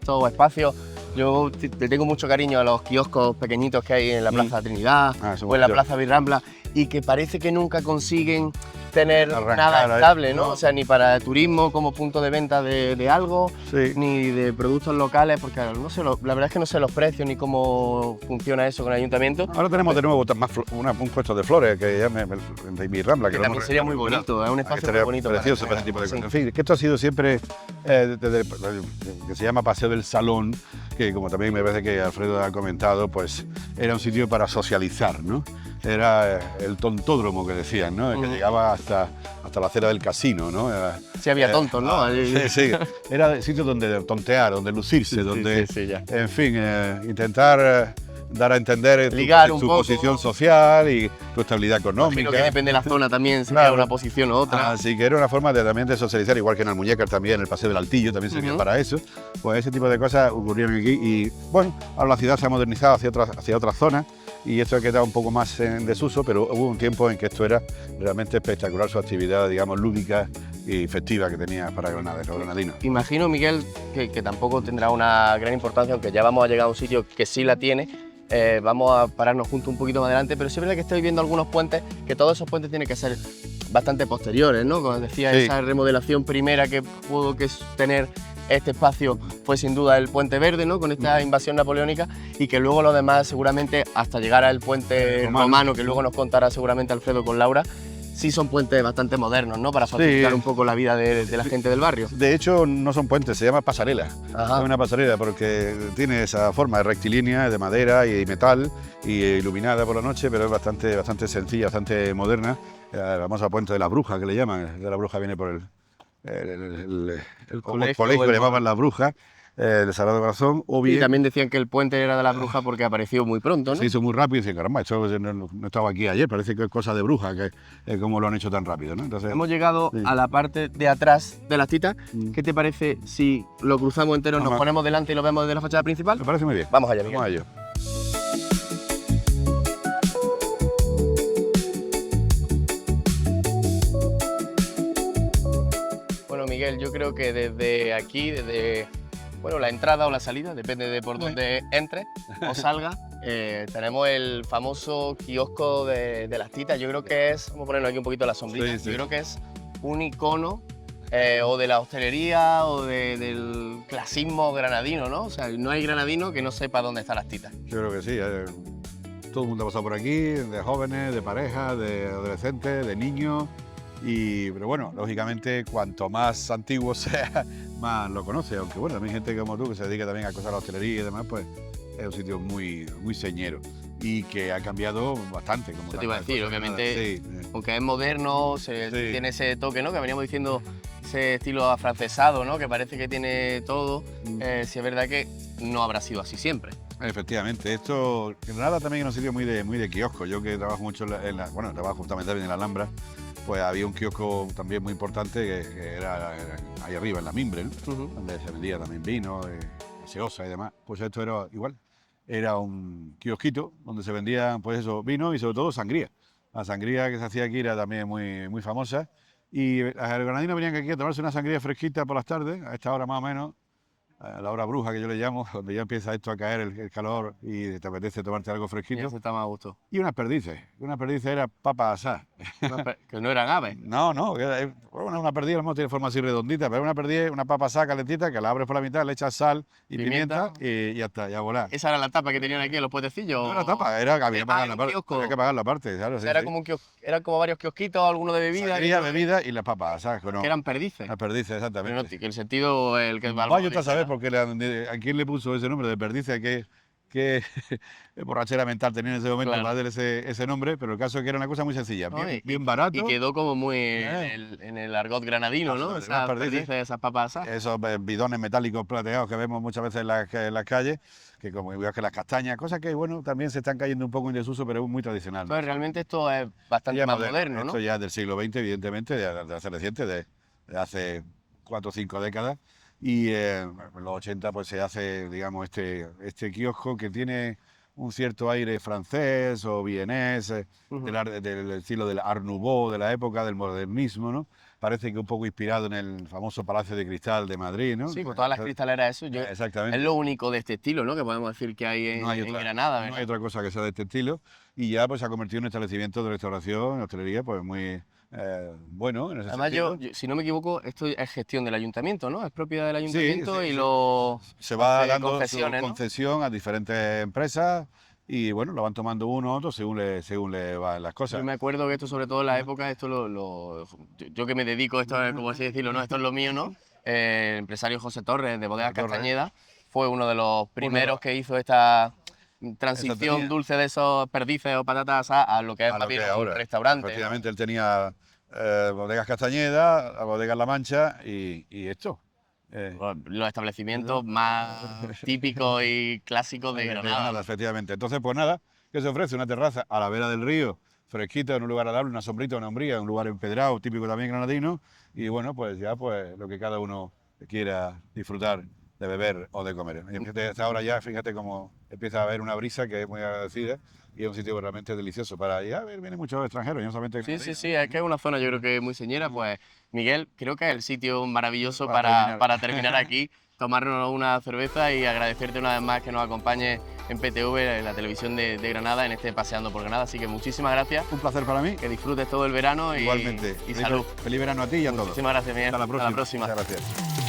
o espacios. Yo le tengo mucho cariño a los kioscos pequeñitos que hay en la Plaza Trinidad o en la Plaza Virrambla y que parece que nunca consiguen tener nada estable, ¿no? O sea, ni para el turismo como punto de venta de algo, ni de productos locales, porque la verdad es que no sé los precios ni cómo funciona eso con el ayuntamiento. Ahora tenemos de nuevo un puesto de flores que ya de mi Rambla. Que también sería muy bonito, es un espacio muy bonito. Precioso para ese tipo de cosas. En fin, que esto ha sido siempre, que se llama Paseo del Salón, que como también me parece que Alfredo ha comentado, pues era un sitio para socializar, ¿no? Era el tontódromo que decían, ¿no? Que llegaba hasta la acera del casino, ¿no? Sí, había tontos, ¿no? Sí. Era el sitio donde tontear, donde lucirse, donde, en fin, intentar dar a entender tu posición social y tu estabilidad económica. Imagino que depende de la zona también, si era una posición u otra. Así que era una forma también de socializar, igual que en Almuñécar también, el Paseo del Altillo también servía para eso. Pues ese tipo de cosas ocurrieron aquí y, bueno, ahora la ciudad se ha modernizado hacia otras zonas y esto ha quedado un poco más en desuso, pero hubo un tiempo en que esto era realmente espectacular, su actividad, digamos, lúdica y festiva que tenía para Granada, los granadinos. Imagino, Miguel, que tampoco tendrá una gran importancia, aunque ya vamos a llegar a un sitio que sí la tiene. Vamos a pararnos juntos un poquito más adelante, pero sí es verdad que estoy viendo algunos puentes, que todos esos puentes tienen que ser bastante posteriores, ¿no? Como decía, esa remodelación primera que pudo tener este espacio fue sin duda el Puente Verde, ¿no? Con esta invasión napoleónica, y que luego lo demás seguramente hasta llegar al puente romano, que luego nos contará seguramente Alfredo con Laura, sí son puentes bastante modernos, ¿no? Para facilitar un poco la vida de la gente del barrio. De hecho, no son puentes, se llama pasarela. Es una pasarela porque tiene esa forma rectilínea, de madera y metal, y iluminada por la noche, pero es bastante sencilla, bastante moderna. La famosa Puente de la Bruja, que le llaman. De la Bruja viene por el colegio que le llamaban la Bruja, el Sagrado Corazón, o bien... Y también decían que el puente era de la Bruja porque apareció muy pronto, ¿no? Se hizo muy rápido y decían, caramba, esto no estaba aquí ayer, parece que es cosa de bruja, que como lo han hecho tan rápido, ¿no? Entonces, hemos llegado a la parte de atrás de las titas. ¿Qué te parece si lo cruzamos entero, nos ponemos delante y lo vemos desde la fachada principal? Me parece muy bien. Vamos allá, Miguel. Vamos a ello. Bueno, Miguel, yo creo que desde aquí, desde la entrada o la salida, depende de por dónde entre o salga, tenemos el famoso kiosco de las titas. Yo creo que es, vamos a ponerlo aquí un poquito a la sombrilla, yo creo que es un icono o de la hostelería o del clasismo granadino, ¿no? O sea, no hay granadino que no sepa dónde están las titas. Yo creo que sí. Todo el mundo ha pasado por aquí, de jóvenes, de parejas, de adolescentes, de niños. Pero bueno, lógicamente, cuanto más antiguo sea, más lo conoce. Aunque bueno, también hay gente como tú que se dedica también a cosas de la hostelería y demás, pues es un sitio muy señero y que ha cambiado bastante. Como te iba a decir, obviamente, aunque es moderno, tiene ese toque, ¿no? Que veníamos diciendo, ese estilo afrancesado, ¿no? Que parece que tiene todo. Si es verdad que no habrá sido así siempre. Efectivamente, esto en Granada también es un sitio muy de kiosco. Yo que trabajo mucho trabajo justamente en la Alhambra, pues había un kiosco también muy importante que era ahí arriba en la Mimbre, ¿no? Donde se vendía también vino, gaseosa y demás. Pues esto era igual, era un kiosquito donde se vendía pues eso, vino y sobre todo sangría. La sangría que se hacía aquí era también muy famosa y los granadinos venían aquí a tomarse una sangría fresquita por las tardes, a esta hora más o menos, a la hora bruja que yo le llamo, donde ya empieza esto a caer el calor y te apetece tomarte algo fresquito. Y eso está más a gusto. Y unas perdices era papa asada. Que no eran aves. No, una perdiz, a lo mejor tiene forma así redondita, pero una perdiz, una papa asada calentita que la abres por la mitad, le echas sal y pimienta y ya está, ya a volar. ¿Esa era la tapa que tenían aquí en los puestecillos? No era tapa, había que pagarla aparte. Había que pagarla aparte, claro. Era como eran como varios kiosquitos, algunos de bebida. Bebida y las papas, ¿sabes? Que eran perdices. Las perdices, exactamente. Pero no, que el sentido, el que Vaya usted a saber por qué a quién le puso ese nombre de perdices, qué borrachera mental tenía en ese momento para darle ese nombre, pero el caso es que era una cosa muy sencilla, bien barato. Y quedó como muy en el argot granadino, ¿no? Esas perdices, esas papas asadas. Esos bidones metálicos plateados que vemos muchas veces en las calles, que como igual que las castañas, cosas que bueno, también se están cayendo un poco en desuso, pero es muy tradicional. Pues realmente esto es bastante más moderno, ¿no? Esto ya es del siglo XX, evidentemente, de hace reciente, de hace 4 o 5 décadas. Y en los 80 pues se hace, digamos, este kiosco que tiene un cierto aire francés o vienés, del estilo del Art Nouveau de la época, del modernismo, ¿no? Parece que un poco inspirado en el famoso Palacio de Cristal de Madrid, ¿no? Sí, con todas las cristaleras, eso. Exactamente. Es lo único de este estilo, ¿no? Que podemos decir que hay en Granada, ¿verdad? No hay otra cosa que sea de este estilo. Y ya pues se ha convertido en un establecimiento de restauración, hostelería, pues muy... bueno, en ese además sentido. yo, si no me equivoco, esto es gestión del ayuntamiento, ¿no? Es propiedad del ayuntamiento y lo se va dando concesiones, su concesión a diferentes empresas y bueno, lo van tomando uno u otro según le van las cosas. Yo me acuerdo que esto, sobre todo en la época, esto yo que me dedico, esto es como así decirlo, ¿no? Esto es lo mío, ¿no? El empresario José Torres de Bodegas Castañeda fue uno de los primeros que hizo esta transición dulce de esos perdices o patatas a lo que es más bien un restaurante. Efectivamente, él tenía Bodegas Castañeda, Bodegas La Mancha y esto. Los establecimientos más típicos y clásicos de Granada. Efectivamente. Entonces, pues nada, ¿qué se ofrece? Una terraza a la vera del río, fresquita, en un lugar agradable, una sombrita, una hombría, un lugar empedrado, típico también granadino. Y bueno, pues ya pues lo que cada uno quiera disfrutar de beber o de comer. Y hasta ahora ya, fíjate cómo empieza a haber una brisa que es muy agradecida y es un sitio realmente delicioso para ir a ver, vienen muchos extranjeros, no solamente... Sí, es que es una zona yo creo que muy señera, pues Miguel, creo que es el sitio maravilloso para terminar aquí, tomarnos una cerveza y agradecerte una vez más que nos acompañes en PTV, en la televisión de Granada, en este Paseando por Granada, así que muchísimas gracias. Un placer para mí. Que disfrutes todo el verano. Igualmente. Y salud. Feliz verano a ti y a todos. Muchísimas gracias, Miguel. Hasta la próxima. Hasta la próxima. Muchas gracias.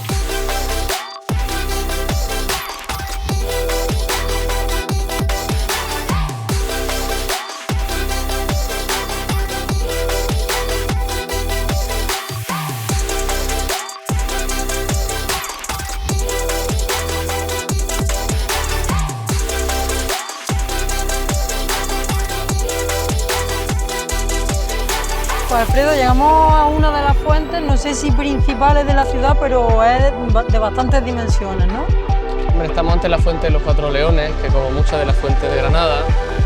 Pues Alfredo, llegamos a una de las fuentes, no sé si principales de la ciudad, pero es de bastantes dimensiones, ¿no? Hombre, estamos ante la fuente de los Cuatro Leones, que como muchas de las fuentes de Granada,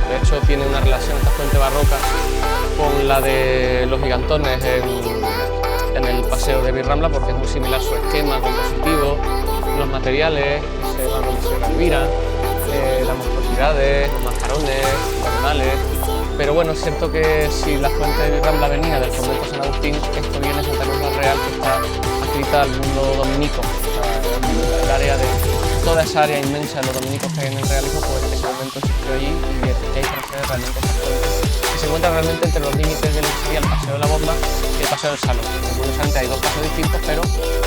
de hecho tiene una relación esta fuente barroca con la de los gigantones en el paseo de Virrambla, porque es muy similar su esquema compositivo, los materiales que se van a Sierra Elvira, las monstruosidades, los mascarones, los animales. Pero bueno, es cierto que si la fuente de Virrambla venía del convento San Agustín, esto viene de Santa Cruz del Real, que está adscrita al mundo dominico. O sea, el área de toda esa área inmensa de los dominicos que hay en el realismo, pues ese momento existió allí y hay transferencias realmente que se encuentra realmente entre los límites de lo que sería el Paseo de la Bomba y el Paseo del Salón. Curiosamente hay dos paseos distintos, pero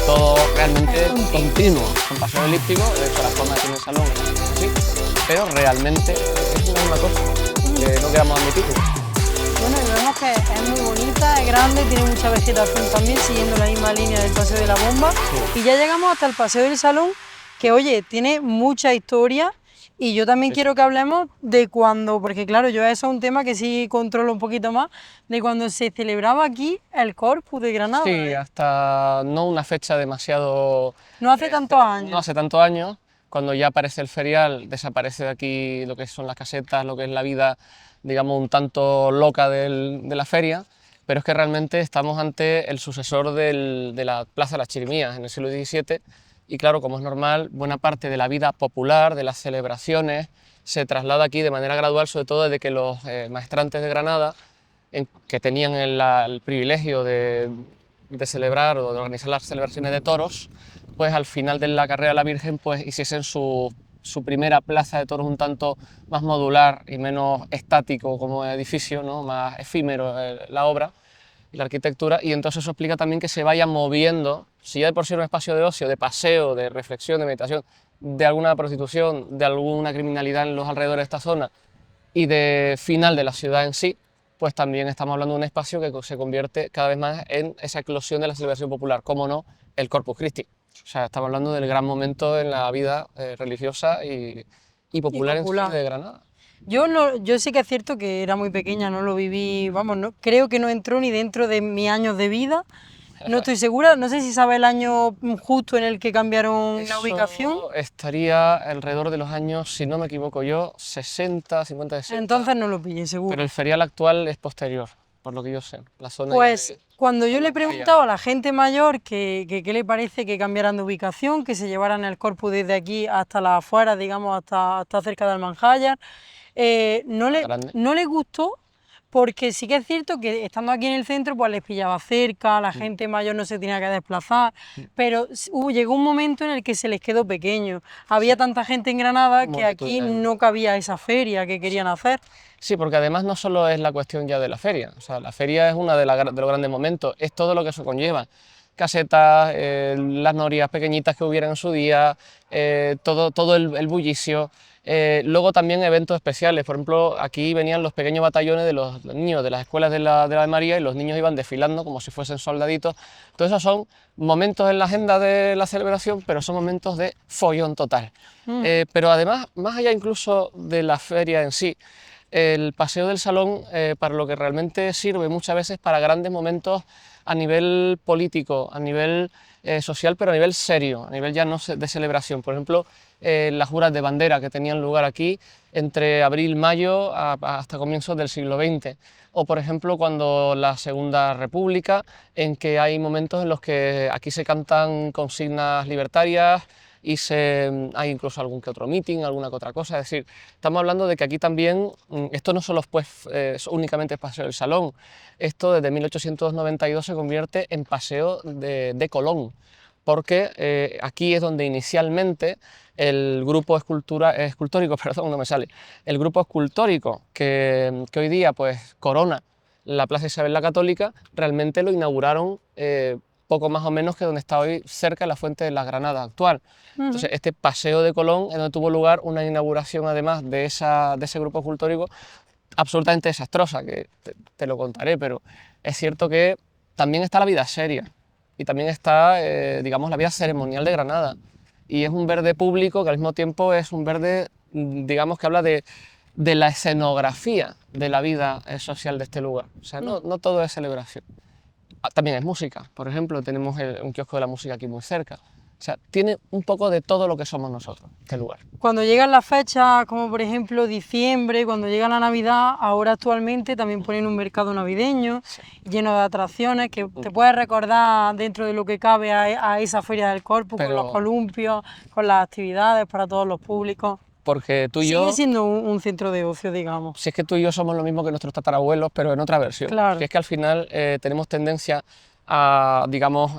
todo realmente continuo. Es un paseo elíptico, de hecho la forma que tiene el salón es así, pero realmente es la misma cosa. No queramos admitirlo. Bueno, y vemos que es muy bonita, es grande, tiene mucha vegetación también, siguiendo la misma línea del Paseo de la Bomba. Sí. Y ya llegamos hasta el Paseo del Salón, que oye, tiene mucha historia. Y yo también quiero que hablemos de cuando, porque claro, yo eso es un tema que sí controlo un poquito más, de cuando se celebraba aquí el Corpus de Granada. Sí, hasta no una fecha demasiado... No hace tantos años. No hace tantos años. Cuando ya aparece el ferial, desaparece de aquí lo que son las casetas, lo que es la vida, digamos, un tanto loca de la feria, pero es que realmente estamos ante el sucesor de la Plaza de las Chirimías en el siglo XVII, y claro, como es normal, buena parte de la vida popular, de las celebraciones, se traslada aquí de manera gradual, sobre todo desde que los maestrantes de Granada, que tenían el privilegio de celebrar o de organizar las celebraciones de toros, pues al final de la carrera de la Virgen pues hiciesen sus su primera plaza de toros un tanto más modular y menos estático como edificio, ¿no? Más efímero la obra y la arquitectura, y entonces eso explica también que se vaya moviendo, si ya de por sí era un espacio de ocio, de paseo, de reflexión, de meditación, de alguna prostitución, de alguna criminalidad en los alrededores de esta zona y de final de la ciudad en sí, pues también estamos hablando de un espacio que se convierte cada vez más en esa eclosión de la celebración popular, como no, el Corpus Christi. O sea, estamos hablando del gran momento en la vida religiosa y popular en sí de Granada. Yo sí que es cierto que era muy pequeña, no lo viví, vamos, no, creo que no entró ni dentro de mis años de vida. No estoy segura, no sé si sabe el año justo en el que cambiaron la ubicación. Estaría alrededor de los años, si no me equivoco yo, 60, 50, 60. Entonces no lo pillé, seguro. Pero el ferial actual es posterior, por lo que yo sé. La zona pues cuando yo le he preguntado a la gente mayor que qué le parece que cambiaran de ubicación, que se llevaran el Corpus desde aquí hasta las afueras, digamos, hasta cerca del Almanjayar, no le gustó, porque sí que es cierto que estando aquí en el centro pues les pillaba cerca, la gente mayor no se tenía que desplazar, pero llegó un momento en el que se les quedó pequeño. Había tanta gente en Granada que aquí no cabía esa feria que querían hacer. Sí, porque además no solo es la cuestión ya de la feria, o sea, la feria es uno de los grandes momentos, es todo lo que eso conlleva. Casetas, las norias pequeñitas que hubieran en su día, todo el bullicio. Luego también eventos especiales, por ejemplo, aquí venían los pequeños batallones de los niños de las escuelas de la Ave María y los niños iban desfilando como si fuesen soldaditos. Todos esos son momentos en la agenda de la celebración, pero son momentos de follón total. Pero además, más allá incluso de la feria en sí, el Paseo del Salón para lo que realmente sirve muchas veces para grandes momentos a nivel político, a nivel social, pero a nivel serio, a nivel ya no de celebración. Por ejemplo, las juras de bandera que tenían lugar aquí entre abril y mayo hasta comienzos del siglo XX. O por ejemplo cuando la Segunda República, en que hay momentos en los que aquí se cantan consignas libertarias y hay incluso algún que otro meeting, alguna que otra cosa. Es decir, estamos hablando de que aquí también, esto no solo es únicamente el Paseo del Salón, esto desde 1892 se convierte en Paseo de Colón, porque aquí es donde inicialmente el grupo escultórico, perdón, no me sale, el grupo escultórico que hoy día pues corona la Plaza Isabel la Católica, realmente lo inauguraron poco más o menos que donde está hoy, cerca de la Fuente de las Granadas actual. Entonces, este Paseo de Colón es donde tuvo lugar una inauguración, además de ese grupo escultórico, absolutamente desastrosa, que te lo contaré, pero es cierto que también está la vida seria y también está, digamos, la vida ceremonial de Granada. Y es un verde público que al mismo tiempo es un verde, digamos, que habla de la escenografía de la vida social de este lugar. O sea, no todo es celebración. También es música, por ejemplo, tenemos un kiosco de la música aquí muy cerca. O sea, tiene un poco de todo lo que somos nosotros, este lugar. Cuando llegan las fechas, como por ejemplo diciembre, cuando llega la Navidad, ahora actualmente también ponen un mercado navideño lleno de atracciones que te puedes recordar dentro de lo que cabe a esa Feria del Corpus, con los columpios, con las actividades para todos los públicos. Porque tú y yo... Sigue siendo un centro de ocio, digamos. Si es que tú y yo somos lo mismo que nuestros tatarabuelos, pero en otra versión. Claro. Si es que al final tenemos tendencia a, digamos,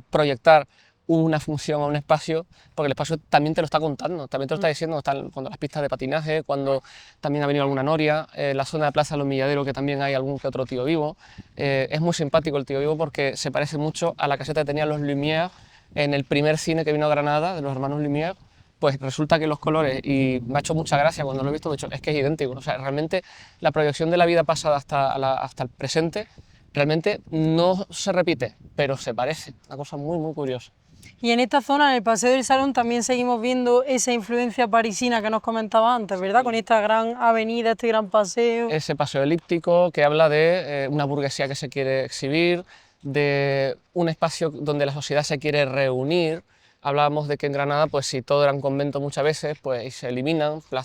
proyectar una función a un espacio, porque el espacio también te lo está contando, también te lo está diciendo, cuando las pistas de patinaje, cuando también ha venido alguna noria, la zona de Plaza de los Milladeros, que también hay algún que otro tío vivo. Es muy simpático el tío vivo porque se parece mucho a la caseta que tenían los Lumière en el primer cine que vino a Granada, de los hermanos Lumière. Pues resulta que los colores, y me ha hecho mucha gracia cuando lo he visto, es que es idéntico. O sea, realmente la proyección de la vida pasada hasta el presente realmente no se repite, pero se parece. Una cosa muy, muy curiosa. Y en esta zona, en el Paseo del Salón, también seguimos viendo esa influencia parisina que nos comentaba antes, ¿verdad? Con esta gran avenida, este gran paseo. Ese paseo elíptico que habla de una burguesía que se quiere exhibir, de un espacio donde la sociedad se quiere reunir. Hablábamos de que en Granada, pues si todo era un convento muchas veces, pues se eliminan la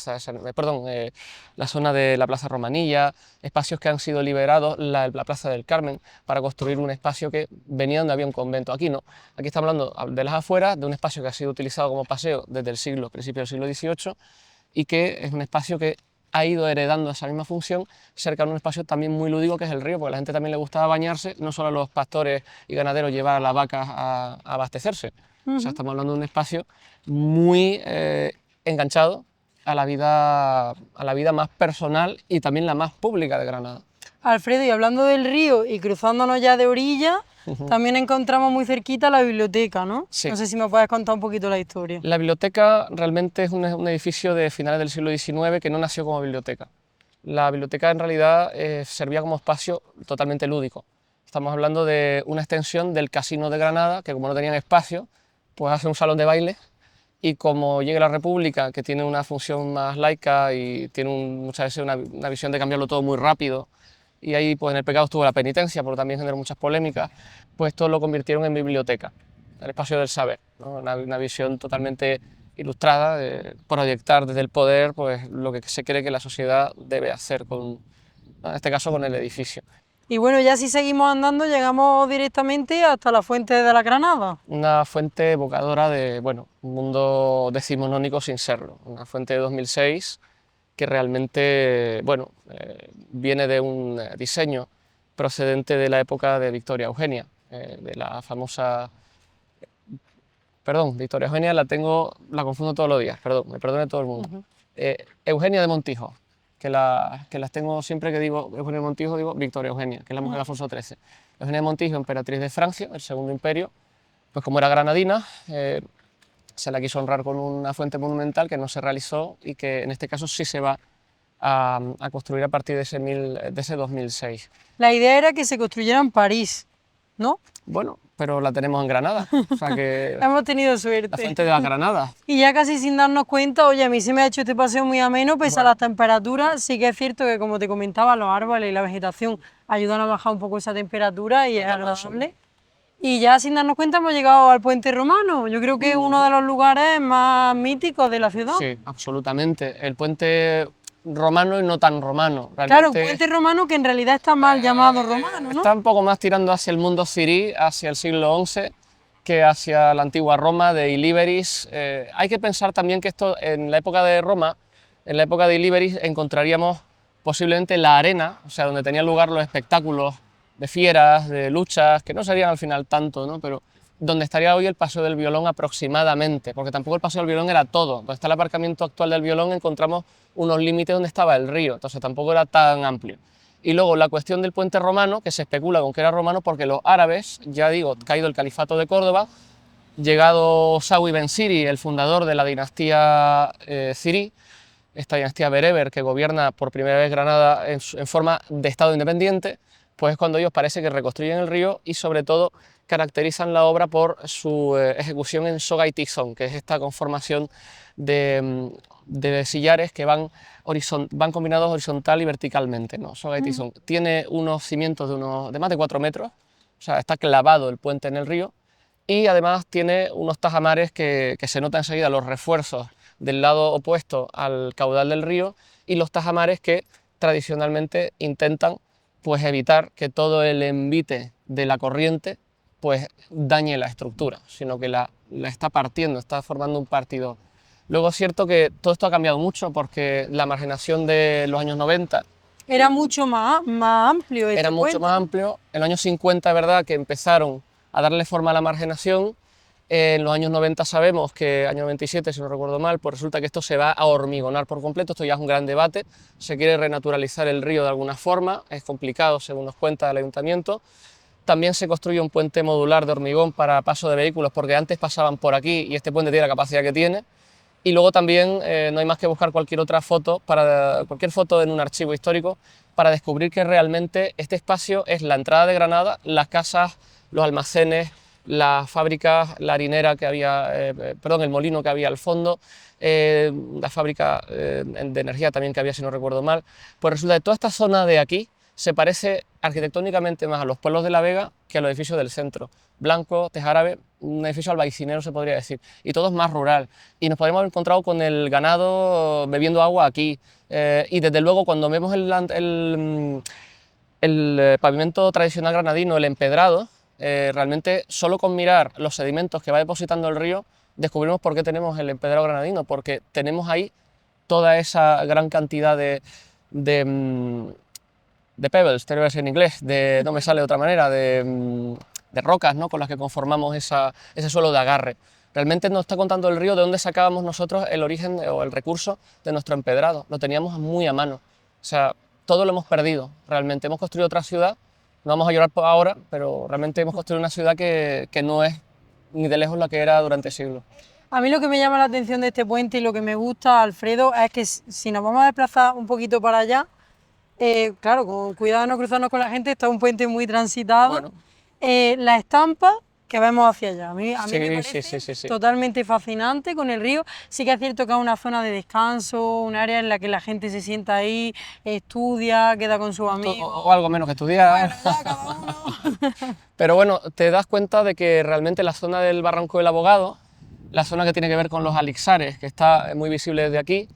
zona de la Plaza Romanilla, espacios que han sido liberados, la Plaza del Carmen, para construir un espacio que venía donde había un convento. Aquí no, aquí estamos hablando de las afueras, de un espacio que ha sido utilizado como paseo desde principios del siglo XVIII y que es un espacio que ha ido heredando esa misma función cerca de un espacio también muy lúdico que es el río, porque a la gente también le gustaba bañarse, no solo a los pastores y ganaderos llevar a las vacas a abastecerse. O sea, estamos hablando de un espacio muy enganchado a la vida más personal y también la más pública de Granada. Alfredo, y hablando del río y cruzándonos ya de orilla, también encontramos muy cerquita la biblioteca, ¿no? Sí. No sé si me puedes contar un poquito la historia. La biblioteca realmente es un edificio de finales del siglo XIX que no nació como biblioteca. La biblioteca en realidad servía como espacio totalmente lúdico. Estamos hablando de una extensión del Casino de Granada, que como no tenían espacio, pues hace un salón de baile, y como llega la República, que tiene una función más laica y tiene muchas veces una visión de cambiarlo todo muy rápido, y ahí pues en el pecado estuvo la penitencia, pero también generó muchas polémicas, pues esto lo convirtieron en biblioteca, el espacio del saber, ¿no? Una visión totalmente ilustrada, de proyectar desde el poder pues lo que se cree que la sociedad debe hacer, en este caso con el edificio. Y bueno, ya si seguimos andando, llegamos directamente hasta la Fuente de la Granada. Una fuente evocadora de, bueno, un mundo decimonónico sin serlo, una fuente de 2006 que realmente, bueno, viene de un diseño procedente de la época de Victoria Eugenia, de la famosa... Perdón, Victoria Eugenia la confundo todos los días, perdón, me perdone todo el mundo. Eugenia de Montijo, que las tengo siempre que digo Eugenia de Montijo, digo Victoria Eugenia, que es la mujer de Alfonso XIII. Eugenia de Montijo, emperatriz de Francia, el segundo imperio, pues como era granadina, se la quiso honrar con una fuente monumental que no se realizó y que en este caso sí se va a construir a partir de ese 2006. La idea era que se construyera en París, ¿no? Bueno, pero la tenemos en Granada, o sea que Hemos tenido la suerte. fuente de la Granada. Y ya casi sin darnos cuenta, oye, a mí se me ha hecho este paseo muy ameno, pese a las temperaturas. Sí que es cierto que, como te comentaba, los árboles y la vegetación ayudan a bajar un poco esa temperatura y es agradable. Y ya sin darnos cuenta hemos llegado al Puente Romano. Yo creo que es uno de los lugares más míticos de la ciudad. Sí, absolutamente. El puente romano y no tan romano. Claro, un puente romano que en realidad está mal llamado romano, ¿no? Está un poco más tirando hacia el mundo cirí, hacia el siglo XI, que hacia la antigua Roma de Iliberis. Hay que pensar también que esto, en la época de Roma, en la época de Iliberis, encontraríamos posiblemente la arena, o sea, donde tenían lugar los espectáculos de fieras, de luchas, que no serían al final tanto, ¿no? Pero donde estaría hoy el Paseo del Violón aproximadamente, porque tampoco el Paseo del Violón era todo. Donde está el aparcamiento actual del Violón encontramos unos límites donde estaba el río, entonces tampoco era tan amplio. Y luego la cuestión del puente romano, que se especula con que era romano porque los árabes, ya digo, caído el califato de Córdoba, llegado Sawi Ben Siri, el fundador de la dinastía cirí, esta dinastía bereber que gobierna por primera vez Granada en forma de Estado independiente, pues es cuando ellos parece que reconstruyen el río y sobre todo caracterizan la obra por su ejecución en soga y tizón, que es esta conformación de sillares que van combinados horizontal y verticalmente, ¿no? Soga y tizón. Tiene unos cimientos de más de 4 metros, o sea, está clavado el puente en el río y además tiene unos tajamares que se nota enseguida los refuerzos del lado opuesto al caudal del río y los tajamares que tradicionalmente intentan pues evitar que todo el envite de la corriente pues dañe la estructura, sino que la está partiendo, está formando un partidor. Luego es cierto que todo esto ha cambiado mucho porque la marginación de los años 90 era mucho más amplio. Era mucho más amplio. En los años 50 es verdad que empezaron a darle forma a la marginación. En los años 90 sabemos que, año 97 si no recuerdo mal, pues resulta que esto se va a hormigonar por completo, esto ya es un gran debate, se quiere renaturalizar el río de alguna forma, es complicado según nos cuenta el ayuntamiento. También se construye un puente modular de hormigón para paso de vehículos porque antes pasaban por aquí y este puente tiene la capacidad que tiene. Y luego también no hay más que buscar cualquier foto en un archivo histórico para descubrir que realmente este espacio es la entrada de Granada, las casas, los almacenes, las fábricas, la harinera que había, el molino que había al fondo, la fábrica de energía también que había, si no recuerdo mal. Pues resulta que toda esta zona de aquí se parece arquitectónicamente más a los pueblos de la Vega que a los edificios del centro. Blanco, tejárabe, un edificio albaycinero se podría decir, y todo es más rural. Y nos podríamos haber encontrado con el ganado bebiendo agua aquí. Y desde luego cuando vemos el pavimento tradicional granadino, el empedrado, realmente solo con mirar los sedimentos que va depositando el río descubrimos por qué tenemos el empedrado granadino, porque tenemos ahí toda esa gran cantidad de pebbles, te lo voy a decir en inglés, no me sale de otra manera, de rocas, ¿no?, con las que conformamos ese suelo de agarre. Realmente nos está contando el río de dónde sacábamos nosotros el origen o el recurso de nuestro empedrado. Lo teníamos muy a mano. O sea, todo lo hemos perdido, realmente. Hemos construido otra ciudad, no vamos a llorar por ahora, pero realmente hemos construido una ciudad que no es ni de lejos la que era durante siglos. A mí lo que me llama la atención de este puente y lo que me gusta, Alfredo, es que si nos vamos a desplazar un poquito para allá, claro, con cuidado de no cruzarnos con la gente, está un puente muy transitado. Bueno. La estampa que vemos hacia allá, a mí Sí, me parece sí. totalmente fascinante con el río. Sí que es cierto que es una zona de descanso, un área en la que la gente se sienta ahí, estudia, queda con sus amigos. O algo menos que estudiar. Bueno, ya, cada uno. Pero bueno, te das cuenta de que realmente la zona del Barranco del Abogado, la zona que tiene que ver con los alixares, que está muy visible desde aquí,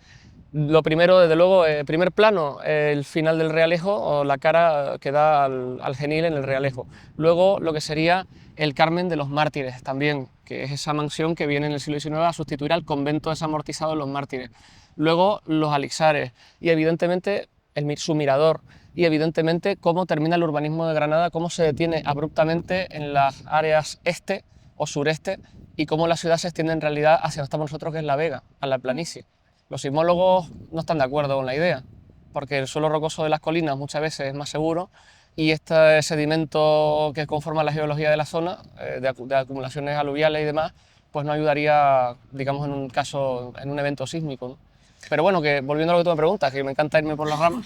lo primero, desde luego, primer plano, el final del Realejo o la cara que da al Genil en el Realejo. Luego lo que sería el Carmen de los Mártires también, que es esa mansión que viene en el siglo XIX a sustituir al convento desamortizado de los Mártires. Luego los alixares y evidentemente su mirador y evidentemente cómo termina el urbanismo de Granada, cómo se detiene abruptamente en las áreas este o sureste y cómo la ciudad se extiende en realidad hacia donde estamos nosotros, que es La Vega, a la planicie. Los sismólogos no están de acuerdo con la idea, porque el suelo rocoso de las colinas muchas veces es más seguro y este sedimento que conforma la geología de la zona, de acumulaciones aluviales y demás, pues no ayudaría, digamos, en un evento sísmico, ¿no? Pero bueno, que volviendo a lo que tú me preguntas, que me encanta irme por las ramas,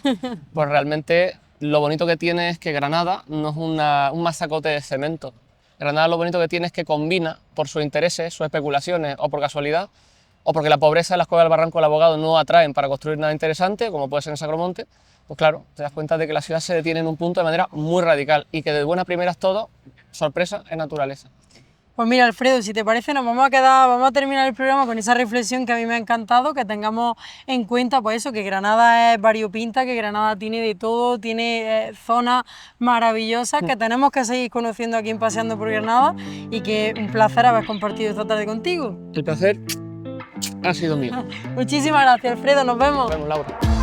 pues realmente lo bonito que tiene es que Granada no es un masacote de cemento. Granada lo bonito que tiene es que combina, por sus intereses, sus especulaciones o por casualidad, o porque la pobreza de las cuevas del Barranco del Abogado no atraen para construir nada interesante, como puede ser en Sagromonte, pues claro, te das cuenta de que la ciudad se detiene en un punto de manera muy radical y que de buenas primeras todo, sorpresa, es naturaleza. Pues mira, Alfredo, si te parece, nos vamos a terminar el programa con esa reflexión que a mí me ha encantado, que tengamos en cuenta pues eso, que Granada es variopinta, que Granada tiene de todo, tiene zonas maravillosas que tenemos que seguir conociendo aquí en Paseando por Granada y que un placer haber compartido esta tarde contigo. El placer ha sido mío. Muchísimas gracias, Alfredo, nos vemos. Nos vemos, Laura.